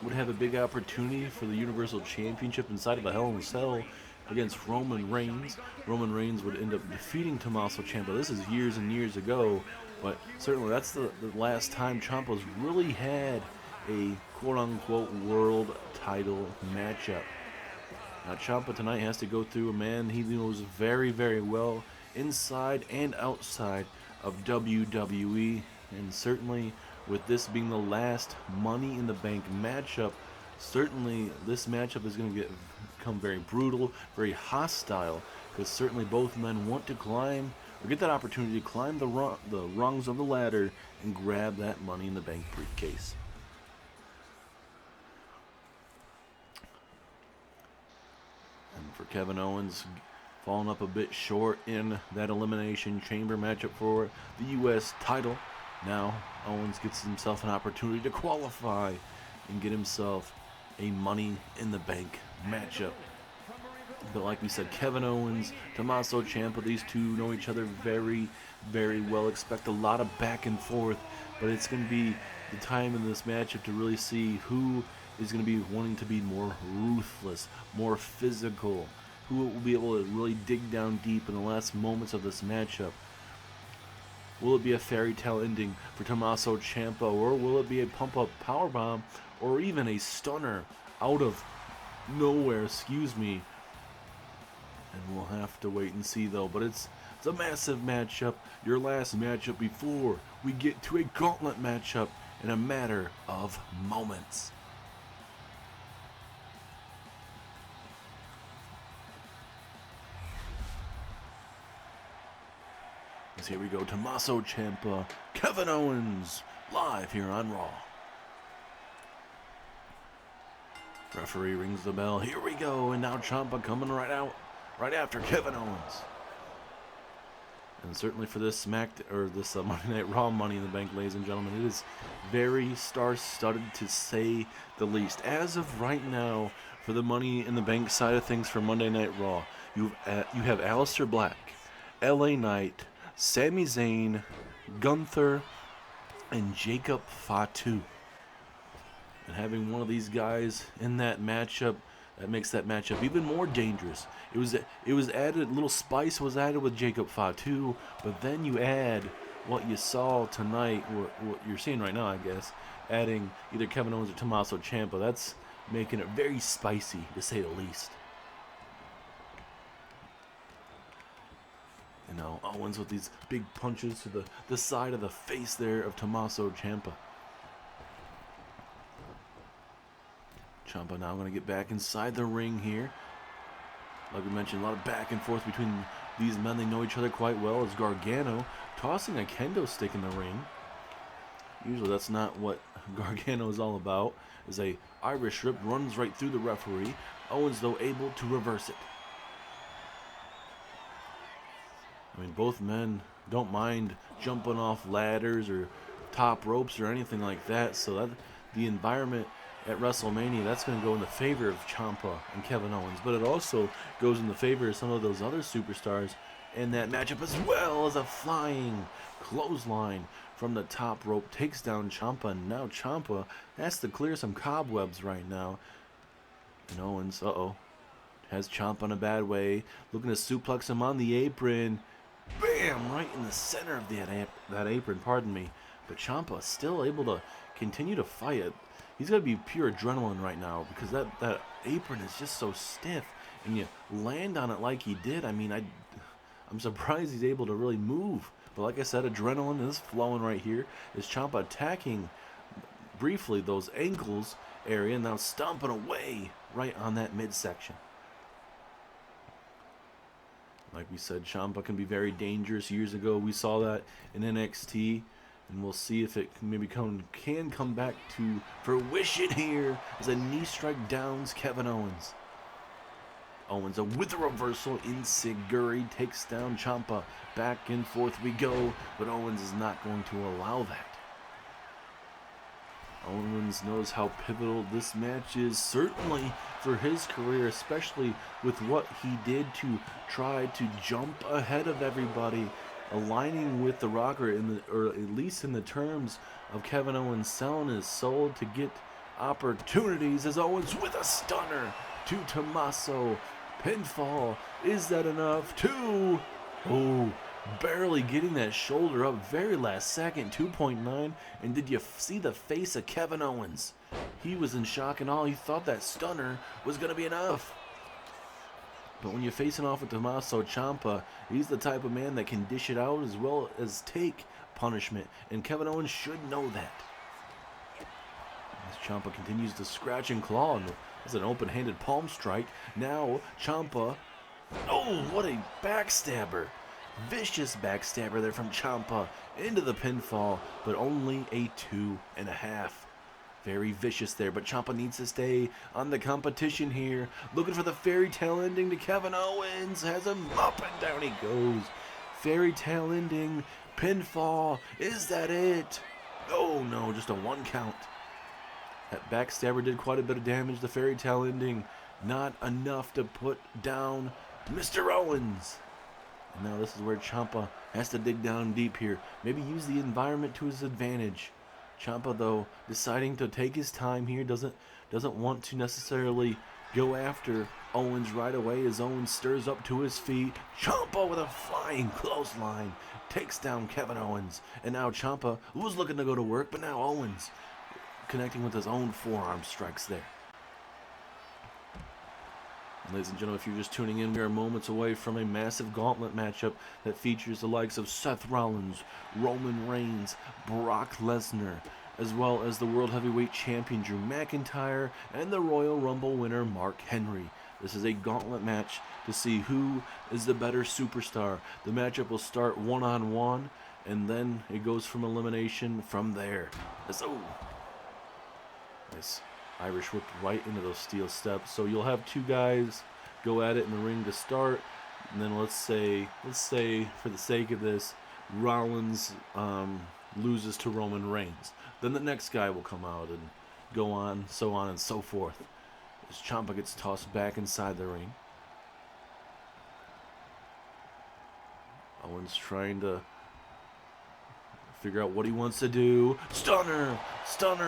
Speaker 1: would have a big opportunity for the Universal Championship inside of the Hell in a Cell against Roman Reigns. Roman Reigns would end up defeating Tommaso Ciampa. This is years and years ago, but certainly that's the last time Ciampa's really had a quote-unquote world title matchup. Now Ciampa tonight has to go through a man he knows very, very well inside and outside of WWE, and certainly with this being the last Money in the Bank matchup, certainly this matchup is going to become very brutal, very hostile, because certainly both men want to climb or get that opportunity to climb the rungs of the ladder and grab that Money in the Bank briefcase. And for Kevin Owens, falling up a bit short in that Elimination Chamber matchup for the U.S. title. Now Owens gets himself an opportunity to qualify and get himself a Money in the Bank matchup. But like we said, Kevin Owens, Tommaso Ciampa, these two know each other very, very well. Expect a lot of back and forth, but it's going to be the time in this matchup to really see who is going to be wanting to be more ruthless, more physical, who will be able to really dig down deep in the last moments of this matchup. Will it be a fairy tale ending for Tommaso Ciampa, or will it be a pump-up powerbomb, or even a stunner out of nowhere, and we'll have to wait and see though. But it's a massive matchup, your last matchup before we get to a Gauntlet matchup in a matter of moments. Here we go, Tommaso Ciampa, Kevin Owens, live here on Raw. Referee rings the bell. Here we go, and now Ciampa coming right out, right after Kevin Owens. And certainly for this Monday Night Raw Money in the Bank, ladies and gentlemen, it is very star-studded to say the least. As of right now, for the Money in the Bank side of things for Monday Night Raw, you have Aleister Black, LA Knight, Sami Zayn, Gunther, and Jacob Fatu. And having one of these guys in that matchup, that makes that matchup even more dangerous. It was added, a little spice was added with Jacob Fatu, but then you add what you saw tonight, what you're seeing right now, I guess, adding either Kevin Owens or Tommaso Ciampa. That's making it very spicy, to say the least. You know, Owens with these big punches to the side of the face there of Tommaso Ciampa. Ciampa now going to get back inside the ring here. Like we mentioned, a lot of back and forth between these men. They know each other quite well. As Gargano tossing a kendo stick in the ring. Usually that's not what Gargano is all about. As a Irish rip runs right through the referee. Owens, though, able to reverse it. I mean, both men don't mind jumping off ladders or top ropes or anything like that. So that the environment at WrestleMania, that's going to go in the favor of Ciampa and Kevin Owens. But it also goes in the favor of some of those other superstars in that matchup, as well as a flying clothesline from the top rope takes down Ciampa. And now Ciampa has to clear some cobwebs right now. And Owens, has Ciampa in a bad way, looking to suplex him on the apron. Bam! Right in the center of that apron, pardon me. But Ciampa still able to continue to fight it. He's got to be pure adrenaline right now, because that apron is just so stiff, and you land on it like he did. I mean, I'm surprised he's able to really move. But like I said, adrenaline is flowing right here. Is Ciampa attacking briefly those ankles area, and now stomping away right on that midsection. Like we said, Ciampa can be very dangerous. Years ago, we saw that in NXT, and we'll see if it can can come back to fruition here as a knee strike downs Kevin Owens. Owens with a reversal. Insiguri takes down Ciampa. Back and forth we go, but Owens is not going to allow that. Owens knows how pivotal this match is, certainly for his career, especially with what he did to try to jump ahead of everybody, aligning with The Rock, or at least in the terms of Kevin Owens selling his soul to get opportunities, as Owens with a stunner to Tommaso. Pinfall. Is that enough? 2. Oh, barely getting that shoulder up, very last second. 2.9. And did you see the face of Kevin Owens? He was in shock and all. He thought that stunner was going to be enough. But when you're facing off with Tommaso Ciampa, he's the type of man that can dish it out as well as take punishment. And Kevin Owens should know that. As Ciampa continues to scratch and claw. That's an open-handed palm strike. Now, Ciampa. Oh, what a backstabber. Vicious backstabber there from Ciampa into the pinfall, but only a 2.5. Very vicious there, but Ciampa needs to stay on the competition here. Looking for the fairy tale ending to Kevin Owens. Has him up and down he goes. Fairy tale ending. Pinfall. Is that it? Oh, no, just a 1 count. That backstabber did quite a bit of damage. The fairy tale ending, not enough to put down Mr. Owens. And now this is where Ciampa has to dig down deep here. Maybe use the environment to his advantage. Ciampa, though, deciding to take his time here. Doesn't want to necessarily go after Owens right away as Owens stirs up to his feet. Ciampa with a flying clothesline takes down Kevin Owens. And now Ciampa was looking to go to work, but now Owens connecting with his own forearm strikes there. Ladies and gentlemen, if you're just tuning in, we are moments away from a massive gauntlet matchup that features the likes of Seth Rollins, Roman Reigns, Brock Lesnar, as well as the World Heavyweight Champion Drew McIntyre and the Royal Rumble winner Mark Henry. This is a gauntlet match to see who is the better superstar. The matchup will start one-on-one, and then it goes from elimination from there. Nice Irish whip right into those steel steps. So you'll have 2 guys go at it in the ring to start, and then let's say for the sake of this, Rollins loses to Roman Reigns. Then the next guy will come out and go on and so forth. As Ciampa gets tossed back inside the ring. Owens trying to figure out what he wants to do. Stunner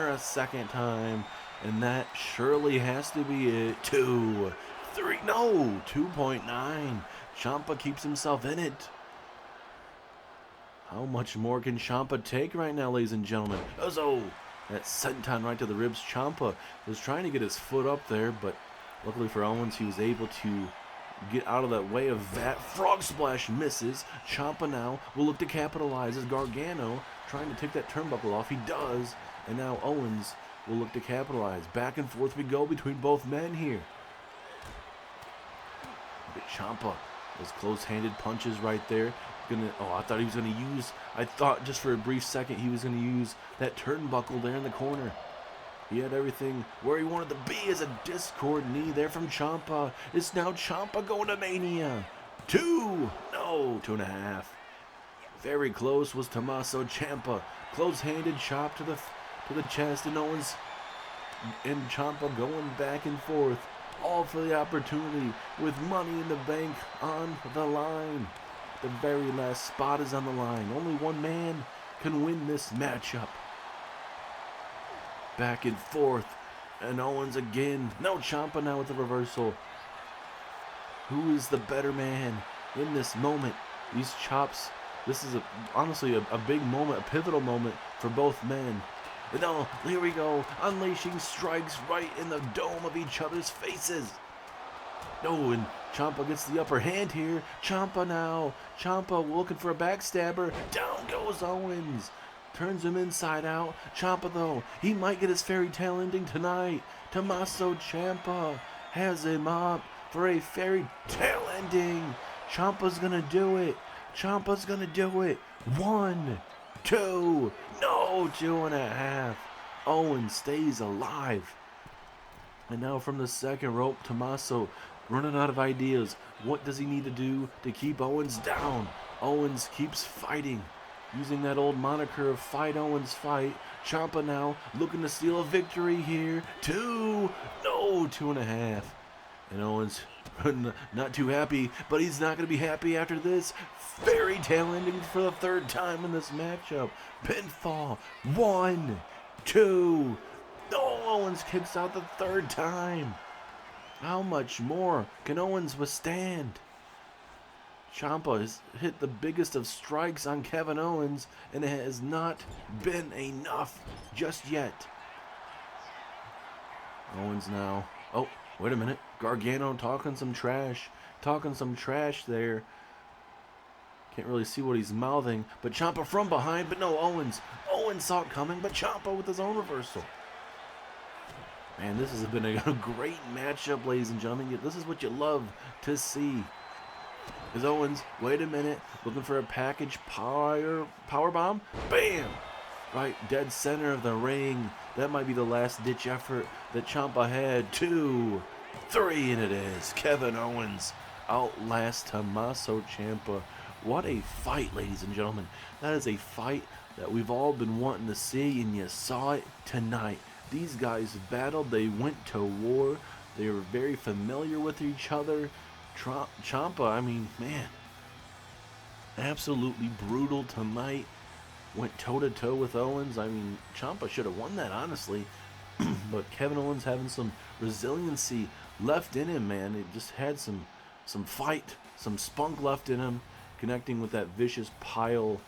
Speaker 1: a second time, and that surely has to be it. 2, 3, no, 2.9. Ciampa keeps himself in it. How much more can Ciampa take right now, ladies and gentlemen? Oh, that senton right to the ribs. Ciampa was trying to get his foot up there, but luckily for Owens, he was able to get out of that way of that. Frog splash misses. Ciampa now will look to capitalize as Gargano trying to take that turnbuckle off. He does. And now Owens will look to capitalize. Back and forth we go between both men here. But Ciampa, those close-handed punches right there. I thought just for a brief second he was going to use that turnbuckle there in the corner. He had everything where he wanted to be, as a discord knee there from Ciampa. It's now Ciampa going to Mania. 2.5. Very close was Tommaso Ciampa. Close-handed chop to the chest, and Owens and Ciampa going back and forth, all for the opportunity with Money in the Bank on the line. The very last spot is on the line. Only one man can win this matchup. Back and forth, and Owens again. No, Ciampa now with the reversal. Who is the better man in this moment? These chops, this is honestly a big moment, a pivotal moment for both men. And now, here we go, unleashing strikes right in the dome of each other's faces. No, and Ciampa gets the upper hand here. Ciampa now. Ciampa looking for a backstabber. Down goes Owens. Turns him inside out. Ciampa, though, he might get his fairy tale ending tonight. Tommaso Ciampa has him up for a fairy tale ending. Ciampa's gonna do it. Ciampa's gonna do it. 1, 2, no, 2.5. Owens stays alive. And now from the second rope, Tommaso running out of ideas. What does he need to do to keep Owens down? Owens keeps fighting, using that old moniker of Fight Owens Fight. Ciampa now looking to steal a victory here. 2, no, 2.5. And Owens not too happy, but he's not going to be happy after this. Fairy tale ending for the third time in this matchup. Pinfall. 1, 2. No, Owens kicks out the third time. How much more can Owens withstand? Ciampa has hit the biggest of strikes on Kevin Owens, and it has not been enough just yet. Owens now. Oh, wait a minute. Gargano talking some trash. Talking some trash there. Can't really see what he's mouthing. But Ciampa from behind. But no, Owens. Owens saw it coming, but Ciampa with his own reversal. Man, this has been a great matchup, ladies and gentlemen. This is what you love to see. Is Owens, wait a minute, looking for a package power bomb? Bam! Right dead center of the ring. That might be the last ditch effort that Ciampa had. 2, 3, and it is. Kevin Owens outlasts Tommaso Ciampa. What a fight, ladies and gentlemen. That is a fight that we've all been wanting to see, and you saw it tonight. These guys battled. They went to war. They were very familiar with each other. Ciampa, I mean, man, absolutely brutal tonight. Went toe-to-toe with Owens. I mean, Ciampa should have won that, honestly. But Kevin Owens having some resiliency left in him, man. It just had some fight, some spunk left in him, connecting with that vicious pile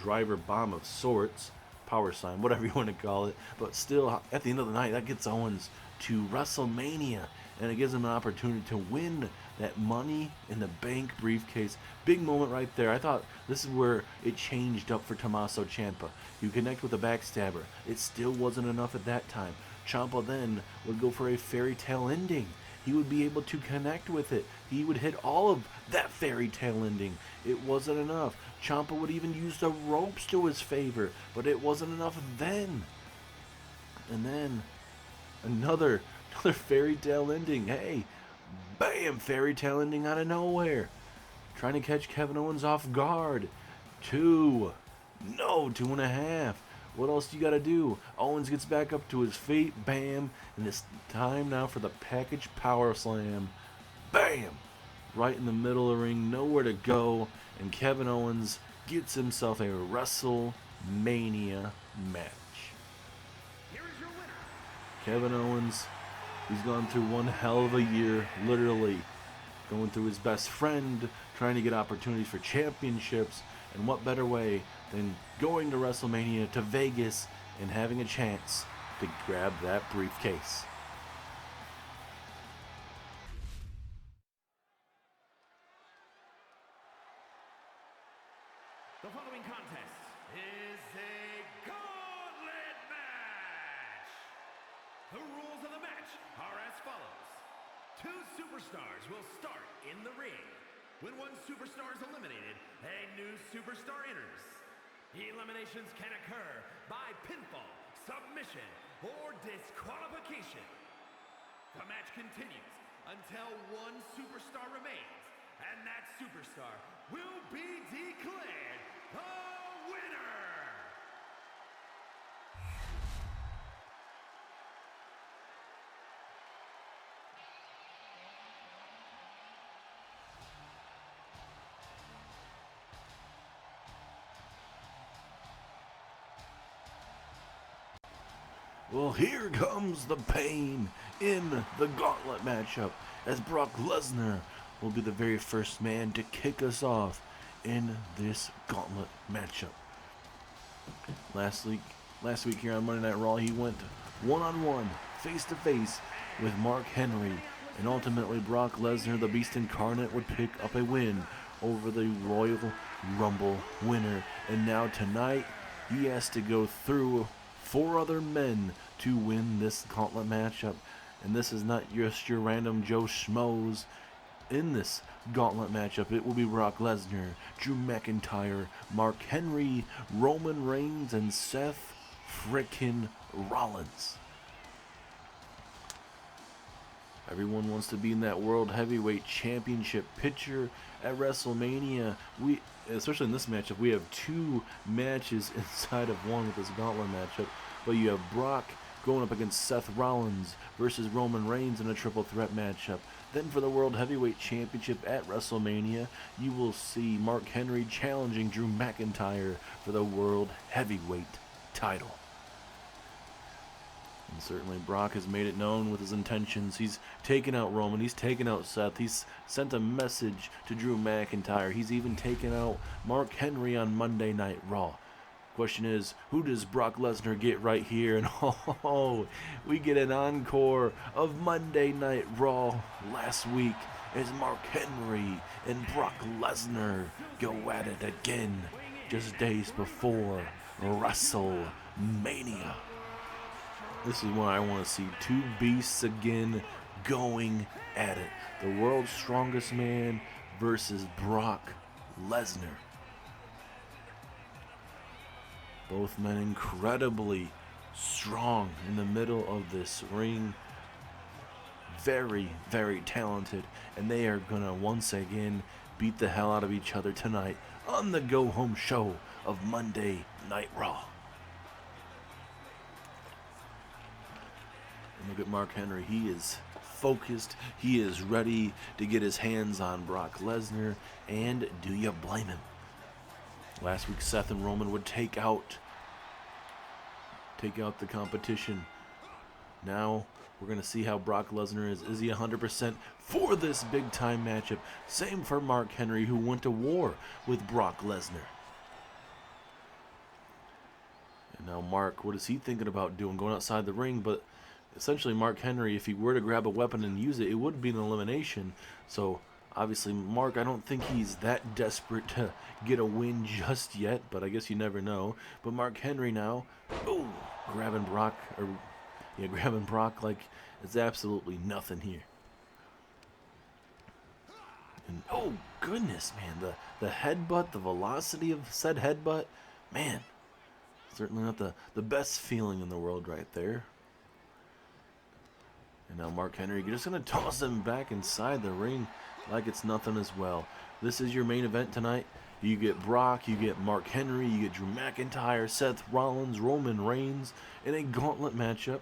Speaker 1: driver bomb of sorts. Power sign, whatever you want to call it. But still, at the end of the night, that gets Owens to WrestleMania, and it gives him an opportunity to win that Money in the Bank briefcase. Big moment right there. I thought this is where it changed up for Tommaso Ciampa. You connect with a backstabber. It still wasn't enough at that time. Ciampa then would go for a fairy tale ending. He would be able to connect with it. He would hit all of that fairy tale ending. It wasn't enough. Ciampa would even use the ropes to his favor, but it wasn't enough then. And then another fairy tale ending. Hey, bam, fairy tale ending out of nowhere. Trying to catch Kevin Owens off guard. 2, no, 2.5. What else do you got to do? Owens gets back up to his feet. Bam. And it's time now for the package power slam. Bam. Right in the middle of the ring. Nowhere to go. And Kevin Owens gets himself a WrestleMania match.
Speaker 2: Here is your winner.
Speaker 1: Kevin Owens, he's gone through one hell of a year, literally. Going through his best friend, trying to get opportunities for championships. And what better way than going to WrestleMania, to Vegas, and having a chance to grab that briefcase.
Speaker 2: The following contest is a Gauntlet match. The rules of the match are as follows. 2 superstars will start in the ring. When one superstar is eliminated, a new superstar enters. Eliminations can occur by pinfall, submission, or disqualification. The match continues until one superstar remains, and that superstar will be declared the winner.
Speaker 1: Well, here comes the pain in the Gauntlet matchup, as Brock Lesnar will be the very first man to kick us off in this Gauntlet matchup. Last week here on Monday Night Raw, he went one-on-one, face-to-face with Mark Henry, and ultimately Brock Lesnar, the Beast Incarnate, would pick up a win over the Royal Rumble winner. And now tonight, he has to go through 4 other men to win this Gauntlet matchup. And this is not just your random Joe Schmoes. In this gauntlet matchup, it will be Brock Lesnar, Drew McIntyre, Mark Henry, Roman Reigns, and Seth frickin' Rollins. Everyone wants to be in that World Heavyweight Championship picture at WrestleMania. Especially in this matchup, we have 2 matches inside of one with this gauntlet matchup. But you have Brock going up against Seth Rollins versus Roman Reigns in a triple threat matchup. Then for the World Heavyweight Championship at WrestleMania, you will see Mark Henry challenging Drew McIntyre for the World Heavyweight title. And certainly Brock has made it known with his intentions. He's taken out Roman. He's taken out Seth. He's sent a message to Drew McIntyre. He's even taken out Mark Henry on Monday Night Raw. Question is, who does Brock Lesnar get right here? And we get an encore of Monday Night Raw last week as Mark Henry and Brock Lesnar go at it again just days before WrestleMania. This is what I want to see. 2 beasts again going at it. The world's strongest man versus Brock Lesnar. Both men incredibly strong in the middle of this ring. Very, very talented. And they are going to once again beat the hell out of each other tonight on the go-home show of Monday Night Raw. Look at Mark Henry. He is focused. He is ready to get his hands on Brock Lesnar. And do you blame him? Last week, Seth and Roman would take out the competition. Now, we're going to see how Brock Lesnar is. Is he 100% for this big-time matchup? Same for Mark Henry, who went to war with Brock Lesnar. And now Mark, what is he thinking about doing? Going outside the ring, but essentially, Mark Henry, if he were to grab a weapon and use it, it would be an elimination. So, obviously, Mark, I don't think he's that desperate to get a win just yet, but I guess you never know. But Mark Henry now, grabbing Brock like it's absolutely nothing here. And oh goodness, man, the headbutt, the velocity of said headbutt, man, certainly not the best feeling in the world right there. And now Mark Henry, you're just going to toss him back inside the ring like it's nothing as well. This is your main event tonight. You get Brock, you get Mark Henry, you get Drew McIntyre, Seth Rollins, Roman Reigns in a gauntlet matchup.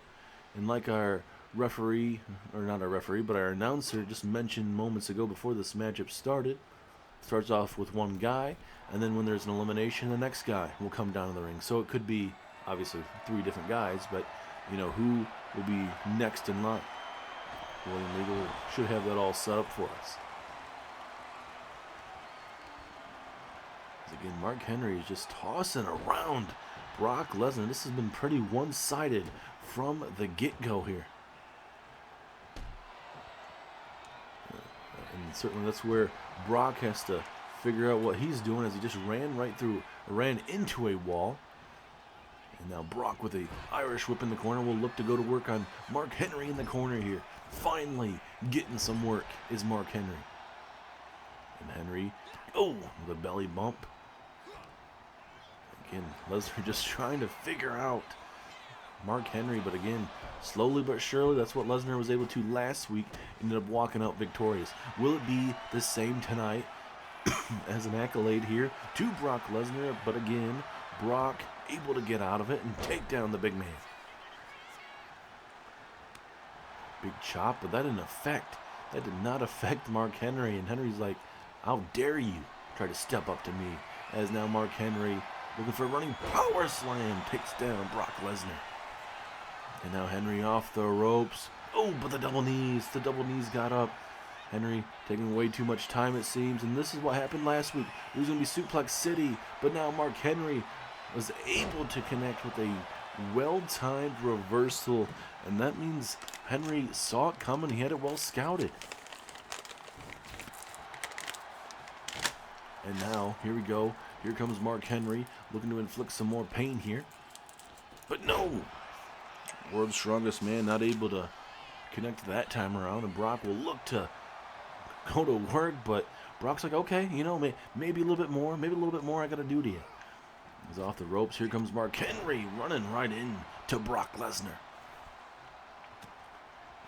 Speaker 1: And like our referee, or not our referee, but our announcer just mentioned moments ago before this matchup started, starts off with one guy, and then when there's an elimination, the next guy will come down to the ring. So it could be, obviously, 3 different guys, but, you know, who will be next in line. William Regal should have that all set up for us. As again, Mark Henry is just tossing around Brock Lesnar. This has been pretty one-sided from the get-go here. And certainly that's where Brock has to figure out what he's doing, as he just ran into a wall. And now Brock with a Irish whip in the corner will look to go to work on Mark Henry in the corner here. Finally getting some work is Mark Henry. And Henry, with a belly bump. Again, Lesnar just trying to figure out Mark Henry, but again, slowly but surely, that's what Lesnar was able to last week, ended up walking out victorious. Will it be the same tonight? As an accolade here to Brock Lesnar, but again, Brock able to get out of it and take down the big man. Big chop, but that didn't affect. That did not affect Mark Henry, and Henry's like, how dare you try to step up to me? As now Mark Henry, looking for a running power slam, takes down Brock Lesnar. And now Henry off the ropes. But the double knees got up. Henry taking way too much time, it seems, and this is what happened last week. It was going to be Suplex City, but now Mark Henry was able to connect with a well-timed reversal, and that means Henry saw it coming. He had it well scouted. And now, here we go. Here comes Mark Henry, looking to inflict some more pain here. But no! World's strongest man not able to connect that time around, and Brock will look to go to work, but Brock's like, okay, you know, maybe a little bit more, I got to do to you. He's off the ropes. Here comes Mark Henry running right in to Brock Lesnar.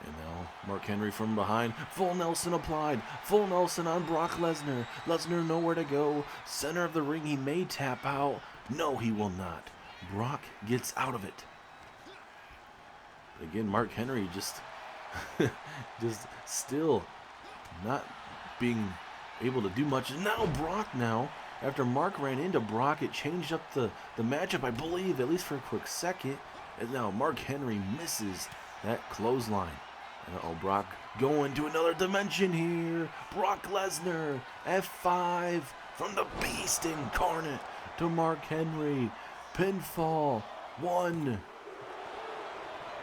Speaker 1: And now Mark Henry from behind. Full Nelson applied. Full Nelson on Brock Lesnar. Lesnar nowhere to go. Center of the ring. He may tap out. No, he will not. Brock gets out of it. Again, Mark Henry just still not being able to do much. Now Brock after Mark ran into Brock, it changed up the matchup, I believe, at least for a quick second. And now Mark Henry misses that clothesline. And Brock going to another dimension here. Brock Lesnar, F5 from the Beast Incarnate to Mark Henry. Pinfall, 1.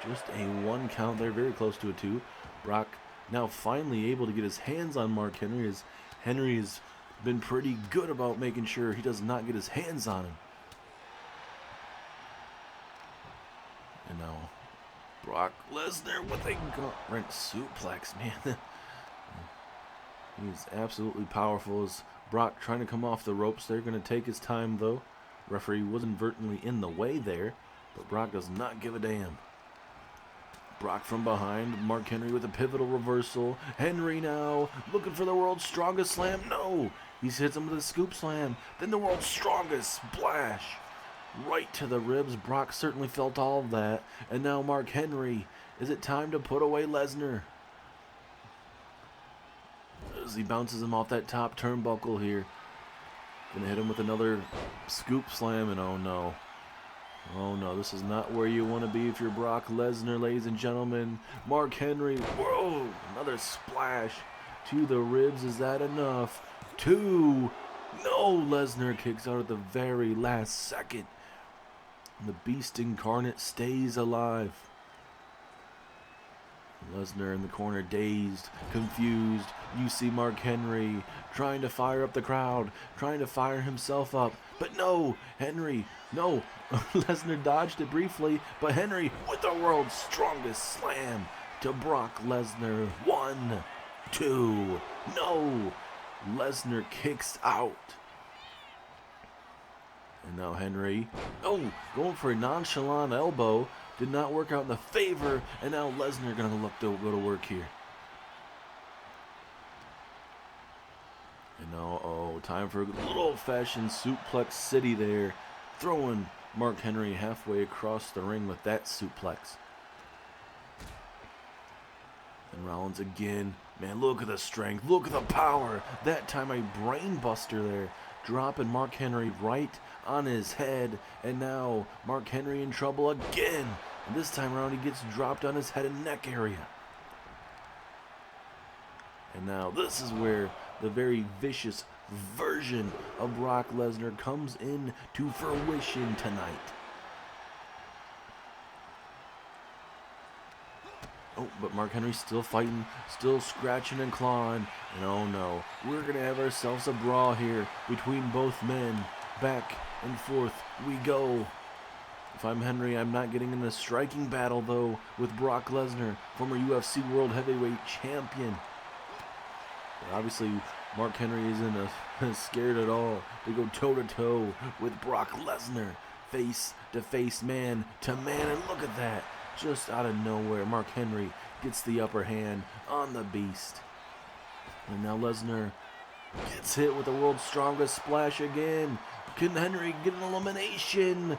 Speaker 1: Just a 1 count there, very close to a 2. Brock now finally able to get his hands on Mark Henry, as Henry has been pretty good about making sure he does not get his hands on him. And now Brock Lesnar with a Gauntlet suplex, man. He's absolutely powerful. As Brock trying to come off the ropes. They're going to take his time, though. Referee was inadvertently in the way there, but Brock does not give a damn. Brock from behind. Mark Henry with a pivotal reversal. Henry now looking for the world's strongest slam. No! He hits him with a scoop slam. Then the world's strongest splash. Right to the ribs. Brock certainly felt all of that. And now Mark Henry. Is it time to put away Lesnar? As he bounces him off that top turnbuckle here. Gonna hit him with another scoop slam, and oh no. Oh no, this is not where you want to be if you're Brock Lesnar, ladies and gentlemen. Mark Henry. Whoa! Another splash to the ribs. Is that enough? 2. No! Lesnar kicks out at the very last second. The Beast Incarnate stays alive. Lesnar in the corner, dazed, confused. You see Mark Henry trying to fire up the crowd, trying to fire himself up. But no, Henry, no. Lesnar dodged it briefly, but Henry with the world's strongest slam to Brock Lesnar. 1, 2, no. Lesnar kicks out. And now Henry, going for a nonchalant elbow. Did not work out in the favor, and now Lesnar going to look to go to work here. And now, time for a little old-fashioned suplex city there. Throwing Mark Henry halfway across the ring with that suplex. And Rollins again. Man, look at the strength. Look at the power. That time a brain buster there. Dropping Mark Henry right on his head. And now Mark Henry in trouble again. And this time around he gets dropped on his head and neck area. And now this is where the very vicious version of Brock Lesnar comes in to fruition tonight. But Mark Henry's still fighting, still scratching and clawing. And oh no, we're going to have ourselves a brawl here between both men. Back and forth we go. If I'm Henry, I'm not getting in a striking battle, though, with Brock Lesnar, former UFC World Heavyweight Champion. But obviously, Mark Henry isn't scared at all to go toe-to-toe with Brock Lesnar. Face-to-face, man-to-man, and look at that. Just out of nowhere, Mark Henry gets the upper hand on the Beast. And now Lesnar gets hit with the world's strongest splash again. Can Henry get an elimination?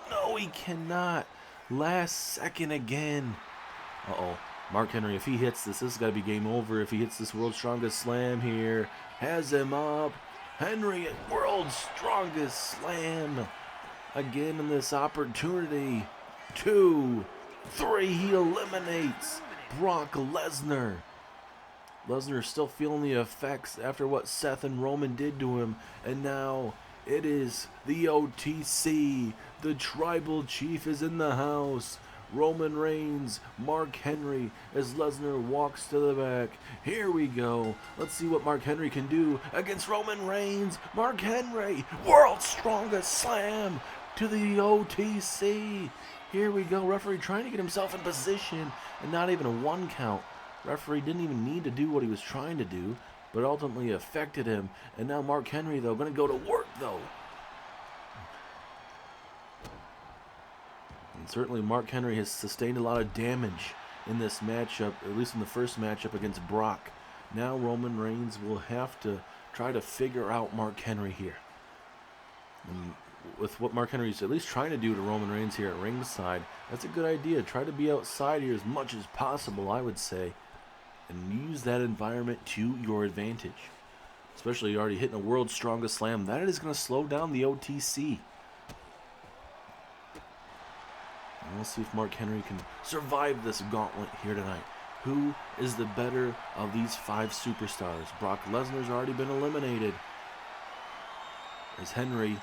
Speaker 1: No, he cannot. Last second again. Mark Henry, if he hits this has got to be game over. If he hits this world's strongest slam here. Has him up. Henry, world's strongest slam. Again in this opportunity. 2, 3, he eliminates Brock Lesnar. Lesnar still feeling the effects after what Seth and Roman did to him. And now it is the OTC. The Tribal Chief is in the house. Roman Reigns, Mark Henry, as Lesnar walks to the back. Here we go. Let's see what Mark Henry can do against Roman Reigns. Mark Henry, world's strongest slam to the OTC. Here we go. Referee trying to get himself in position and not even a 1 count. Referee didn't even need to do what he was trying to do, but ultimately affected him. And now Mark Henry, though, going to go to work, though. And certainly Mark Henry has sustained a lot of damage in this matchup, at least in the first matchup against Brock. Now Roman Reigns will have to try to figure out Mark Henry here. And with what Mark Henry's at least trying to do to Roman Reigns here at ringside, that's a good idea. Try to be outside here as much as possible, I would say, and use that environment to your advantage. Especially you're already hitting a world's strongest slam. That is going to slow down the OTC. And we'll see if Mark Henry can survive this gauntlet here tonight. Who is the better of these 5 superstars? Brock Lesnar's already been eliminated. As Henry,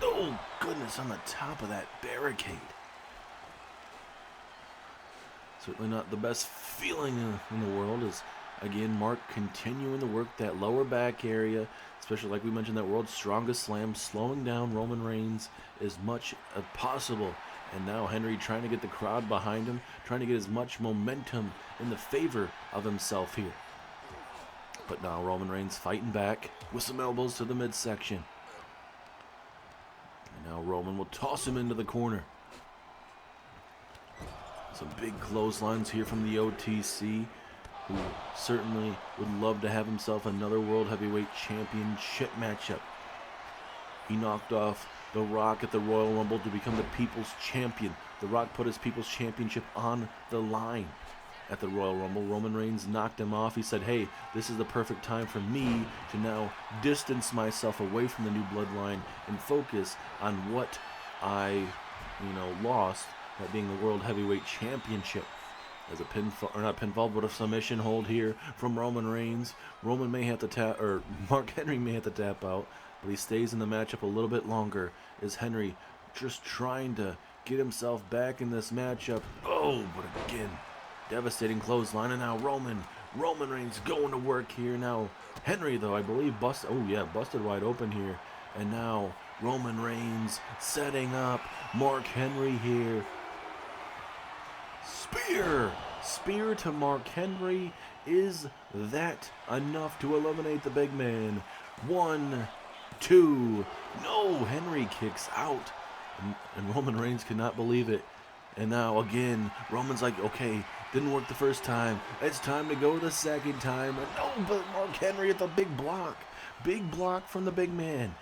Speaker 1: oh goodness, on the top of that barricade. Certainly not the best feeling in the world, as again Mark continuing to work that lower back area, especially like we mentioned, that world's strongest slam, slowing down Roman Reigns as much as possible. And now Henry trying to get the crowd behind him, trying to get as much momentum in the favor of himself here. But now Roman Reigns fighting back with some elbows to the midsection. And now Roman will toss him into the corner. Some big clotheslines here from the OTC, who certainly would love to have himself another World Heavyweight Championship matchup. He knocked off The Rock at the Royal Rumble to become the People's Champion. The Rock put his People's Championship on the line at the Royal Rumble. Roman Reigns knocked him off. He said, hey, this is the perfect time for me to now distance myself away from the new bloodline and focus on what I, lost, that being the World Heavyweight Championship. As a pinfall, or not pinfall, but a submission hold here from Roman Reigns. Roman may have to tap, or Mark Henry may have to tap out, but he stays in the matchup a little bit longer as Henry just trying to get himself back in this matchup. Oh, but again, devastating clothesline, and now Roman Reigns going to work here. Now Henry, though, I believe busted wide open here. And now Roman Reigns setting up Mark Henry here. Spear to Mark Henry. Is that enough to eliminate the big man? 1, 2. No, Henry kicks out. And Roman Reigns cannot believe it. And now again, Roman's like, okay, didn't work the first time. It's time to go the second time. And no, but Mark Henry at the big block. Big block from the big man.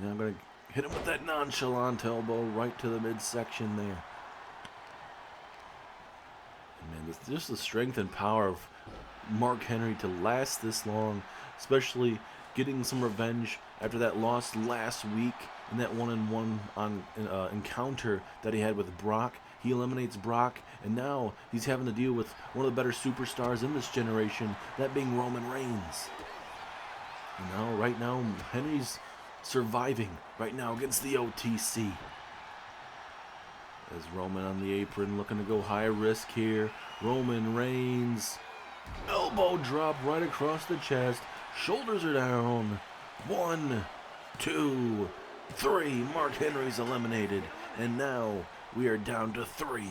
Speaker 1: Now I'm going to hit him with that nonchalant elbow right to the midsection there. And man, just the strength and power of Mark Henry to last this long, especially getting some revenge after that loss last week in that one-on-one encounter that he had with Brock. He eliminates Brock, and now he's having to deal with one of the better superstars in this generation, that being Roman Reigns. And right now, Henry's surviving right now against the OTC. As Roman on the apron looking to go high risk here. Roman Reigns, elbow drop right across the chest. Shoulders are down. 1, 2, 3. Mark Henry's eliminated. And now we are down to 3.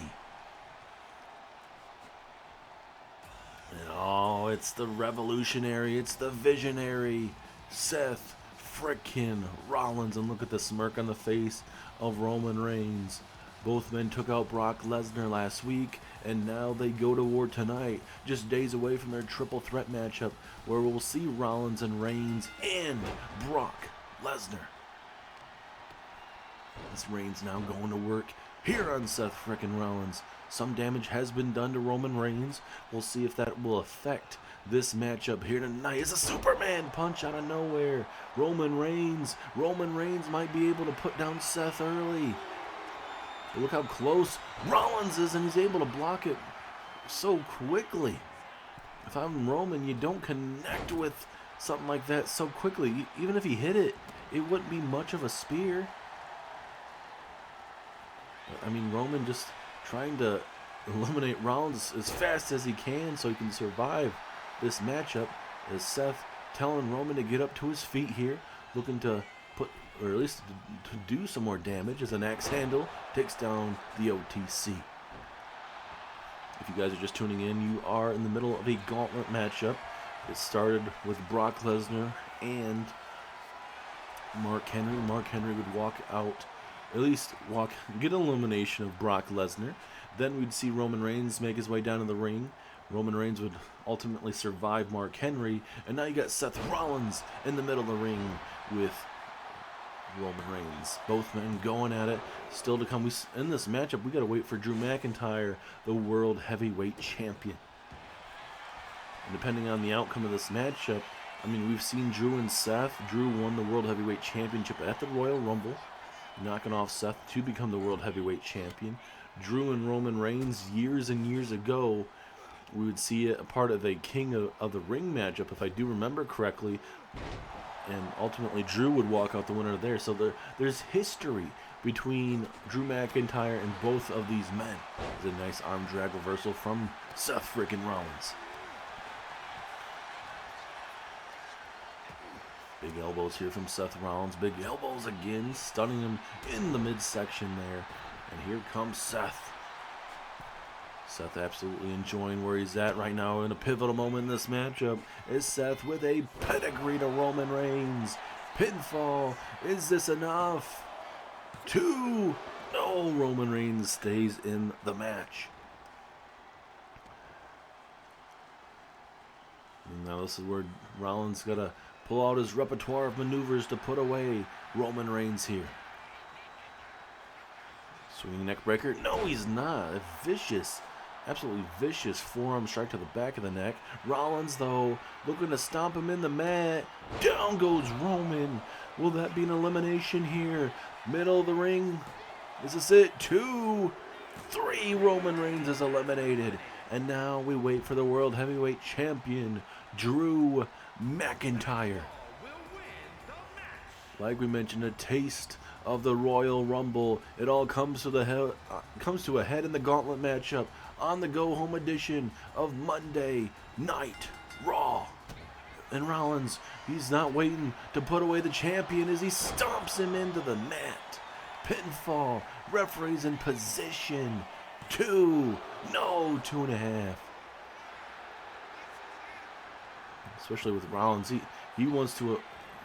Speaker 1: And it's the revolutionary, it's the visionary, Seth frickin' Rollins. And look at the smirk on the face of Roman Reigns. Both men took out Brock Lesnar last week, and now they go to war tonight, just days away from their triple threat matchup, where we'll see Rollins and Reigns and Brock Lesnar. This Reigns now going to work here on Seth frickin' Rollins. Some damage has been done to Roman Reigns. We'll see if that will affect this matchup here tonight. It's a Superman punch out of nowhere. Roman Reigns might be able to put down Seth early. But look how close Rollins is, and he's able to block it so quickly. If I'm Roman, you don't connect with something like that so quickly. Even if he hit it, it wouldn't be much of a spear. I mean, Roman just trying to eliminate Rollins as fast as he can so he can survive this matchup. As Seth telling Roman to get up to his feet here, looking to put or at least to do some more damage, as an axe handle takes down the OTC. If you guys are just tuning in, you are in the middle of a gauntlet matchup. It started with Brock Lesnar and Mark Henry. Mark Henry would walk out, get an elimination of Brock Lesnar. Then we'd see Roman Reigns make his way down to the ring. Roman Reigns would ultimately survive Mark Henry. And now you got Seth Rollins in the middle of the ring with Roman Reigns. Both men going at it. Still to come. In this matchup, we got to wait for Drew McIntyre, the World Heavyweight Champion. And depending on the outcome of this matchup, I mean, we've seen Drew and Seth. Drew won the World Heavyweight Championship at the Royal Rumble, knocking off Seth to become the World Heavyweight Champion. Drew and Roman Reigns, years and years ago, we would see it a part of a King of the Ring matchup, if I do remember correctly. And ultimately, Drew would walk out the winner there. So there's history between Drew McIntyre and both of these men. There's a nice arm drag reversal from Seth freaking Rollins. Big elbows here from Seth Rollins. Big elbows again, stunning him in the midsection there. And here comes Seth. Seth absolutely enjoying where he's at right now in a pivotal moment in this matchup. Is Seth with a pedigree to Roman Reigns. Pinfall. Is this enough? 2. No, Roman Reigns stays in the match. And now this is where Rollins got to pull out his repertoire of maneuvers to put away Roman Reigns here. Swinging neck breaker. No, he's not. A vicious, absolutely vicious forearm strike to the back of the neck. Rollins, though, looking to stomp him in the mat. Down goes Roman. Will that be an elimination here? Middle of the ring. Is this it? 2, 3. Roman Reigns is eliminated. And now we wait for the World Heavyweight Champion, Drew McIntyre. Like we mentioned, a taste of the Royal Rumble. It all comes to a head in the Gauntlet matchup on the go-home edition of Monday Night Raw. And Rollins, he's not waiting to put away the champion as he stomps him into the mat. Pinfall. Referee's in position. 2. No, 2.5. Especially with Rollins, he wants to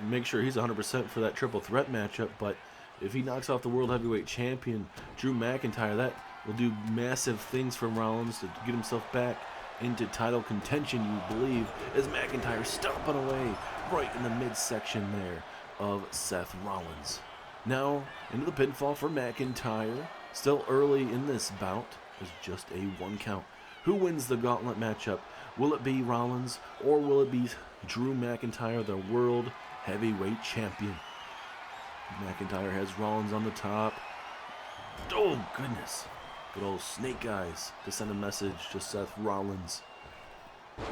Speaker 1: make sure he's 100% for that triple threat matchup, but if he knocks off the World Heavyweight Champion, Drew McIntyre, that will do massive things for Rollins to get himself back into title contention, you believe, as McIntyre stomping away right in the midsection there of Seth Rollins. Now, into the pinfall for McIntyre. Still early in this bout, is just a 1 count. Who wins the Gauntlet matchup? Will it be Rollins, or will it be Drew McIntyre, the World Heavyweight Champion? McIntyre has Rollins on the top. Oh, goodness. Good old snake eyes to send a message to Seth Rollins. And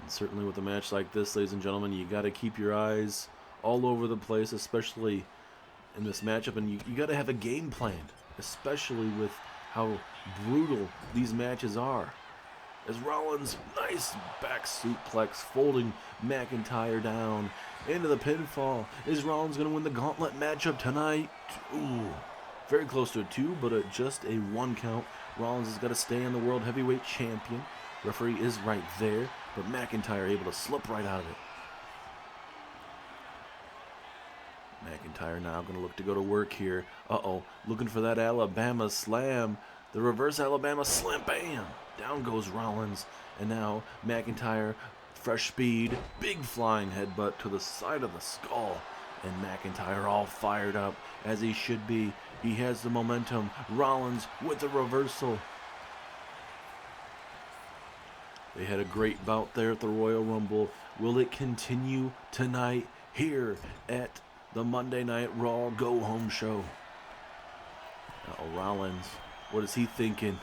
Speaker 1: certainly with a match like this, ladies and gentlemen, you got to keep your eyes all over the place, especially in this matchup. And you got to have a game plan, especially with how brutal these matches are. As Rollins, nice back suplex, folding McIntyre down into the pinfall. Is Rollins going to win the Gauntlet matchup tonight? Ooh, very close to a 2, but just a 1 count. Rollins has got to stay on the World Heavyweight Champion. Referee is right there, but McIntyre able to slip right out of it. McIntyre now going to look to go to work here. Uh-oh, looking for that Alabama slam. The reverse Alabama slam, bam! Down goes Rollins, and now McIntyre, fresh speed, big flying headbutt to the side of the skull, and McIntyre all fired up, as he should be. He has the momentum. Rollins with the reversal. They had a great bout there at the Royal Rumble. Will it continue tonight here at the Monday Night Raw Go-Home Show? Rollins, what is he thinking?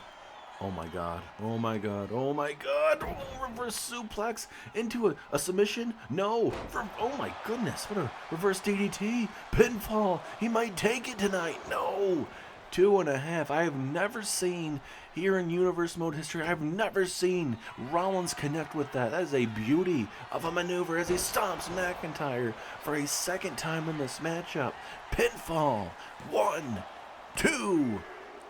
Speaker 1: Oh my God, oh my God, oh my God. Oh, reverse suplex into a submission? No. Oh my goodness, what a reverse DDT. Pinfall, he might take it tonight. No. 2.5. I have never seen here in Universe Mode history. I've never seen Rollins connect with that. That is a beauty of a maneuver as he stomps McIntyre for a second time in this matchup. Pinfall. 1, 2,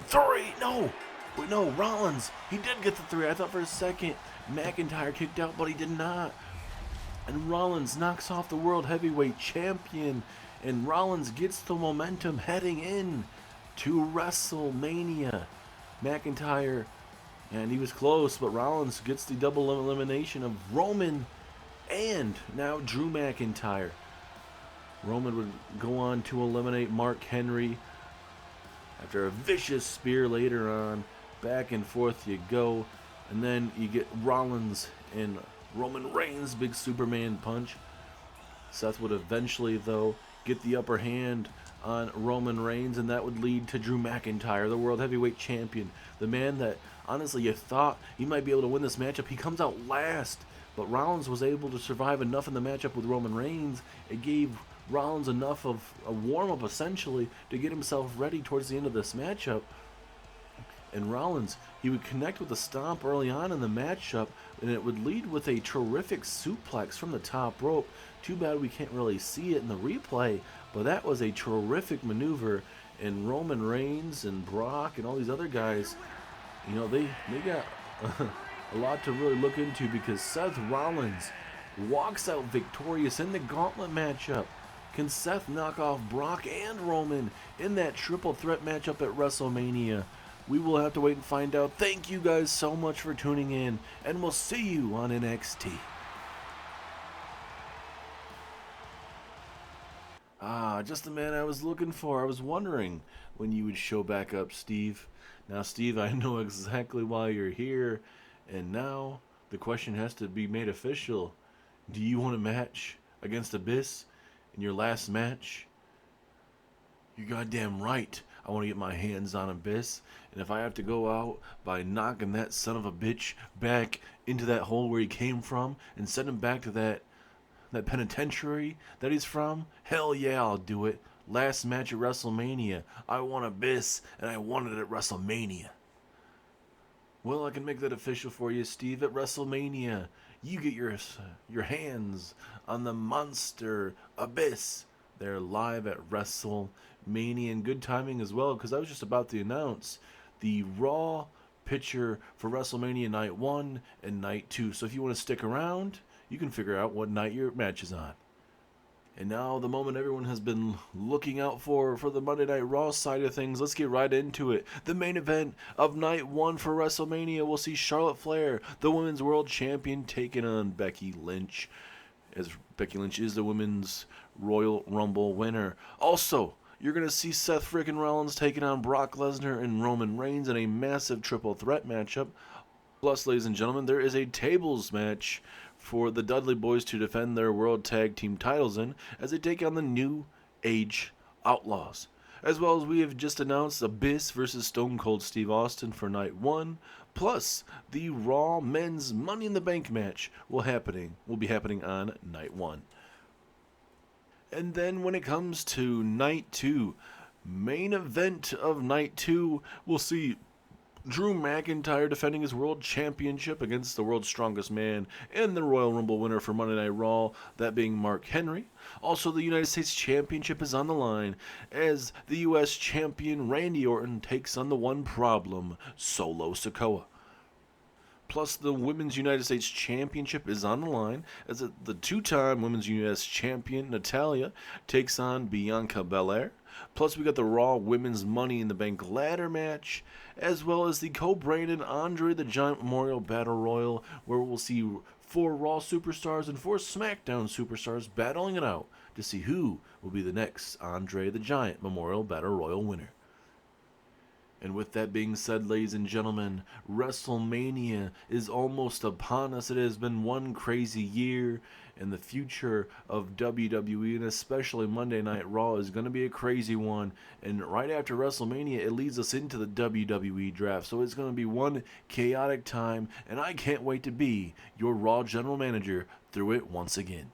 Speaker 1: 3. No. Wait, no, Rollins. He did get the 3. I thought for a second McIntyre kicked out, but he did not. And Rollins knocks off the World Heavyweight Champion. And Rollins gets the momentum heading in to WrestleMania. McIntyre, and he was close, but Rollins gets the double elimination of Roman and now Drew McIntyre. Roman would go on to eliminate Mark Henry after a vicious spear later on. Back and forth you go, and then you get Rollins and Roman Reigns' big Superman punch. Seth would eventually, though, get the upper hand on Roman Reigns, and that would lead to Drew McIntyre, the World Heavyweight Champion. The man that, honestly, you thought he might be able to win this matchup. He comes out last, but Rollins was able to survive enough in the matchup with Roman Reigns. It gave Rollins enough of a warm-up, essentially, to get himself ready towards the end of this matchup. And Rollins, he would connect with a stomp early on in the matchup, and it would lead with a terrific suplex from the top rope. Too bad we can't really see it in the replay, but that was a terrific maneuver. And Roman Reigns and Brock and all these other guys, you know, they got a lot to really look into, because Seth Rollins walks out victorious in the Gauntlet matchup. Can Seth knock off Brock and Roman in that triple threat matchup at WrestleMania? We will have to wait and find out. Thank you guys so much for tuning in, and we'll see you on NXT. Just the man I was looking for. I was wondering when you would show back up, Steve. Now, Steve, I know exactly why you're here, and now the question has to be made official. Do you want a match against Abyss in your last match? You're goddamn right. I want to get my hands on Abyss, and if I have to go out by knocking that son of a bitch back into that hole where he came from and send him back to that penitentiary that he's from, hell yeah, I'll do it. Last match at WrestleMania. I want Abyss, and I want it at WrestleMania. Well, I can make that official for you, Steve. At WrestleMania, you get your hands on the monster Abyss. They're live at WrestleMania, and good timing as well, because I was just about to announce the Raw picture for WrestleMania Night 1 and Night 2. So if you want to stick around, you can figure out what night your match is on. And now the moment everyone has been looking out for the Monday Night Raw side of things. Let's get right into it. The main event of Night 1 for WrestleMania will see Charlotte Flair, the Women's World Champion, taking on Becky Lynch, as Becky Lynch is the Women's Royal Rumble winner. Also, you're going to see Seth frickin' Rollins taking on Brock Lesnar and Roman Reigns in a massive triple threat matchup. Plus, ladies and gentlemen, there is a tables match for the Dudley Boys to defend their World Tag Team titles in, as they take on the New Age Outlaws. As well as we have just announced Abyss versus Stone Cold Steve Austin for Night 1. Plus, the Raw Men's Money in the Bank match will be happening on Night 1. And then when it comes to Night 2, main event of Night 2, we'll see Drew McIntyre defending his World Championship against the World's Strongest Man and the Royal Rumble winner for Monday Night Raw, that being Mark Henry. Also, the United States Championship is on the line as the U.S. Champion Randy Orton takes on the one problem, Solo Sikoa. Plus, the Women's United States Championship is on the line as the two-time Women's U.S. Champion Natalya takes on Bianca Belair. Plus, we got the Raw Women's Money in the Bank ladder match, as well as the co-branded Andre the Giant Memorial Battle Royal, where we'll see 4 Raw superstars and 4 SmackDown superstars battling it out to see who will be the next Andre the Giant Memorial Battle Royal winner. And with that being said, ladies and gentlemen, WrestleMania is almost upon us. It has been one crazy year, and the future of WWE, and especially Monday Night Raw, is going to be a crazy one. And right after WrestleMania, it leads us into the WWE draft. So it's going to be one chaotic time, and I can't wait to be your Raw general manager through it once again.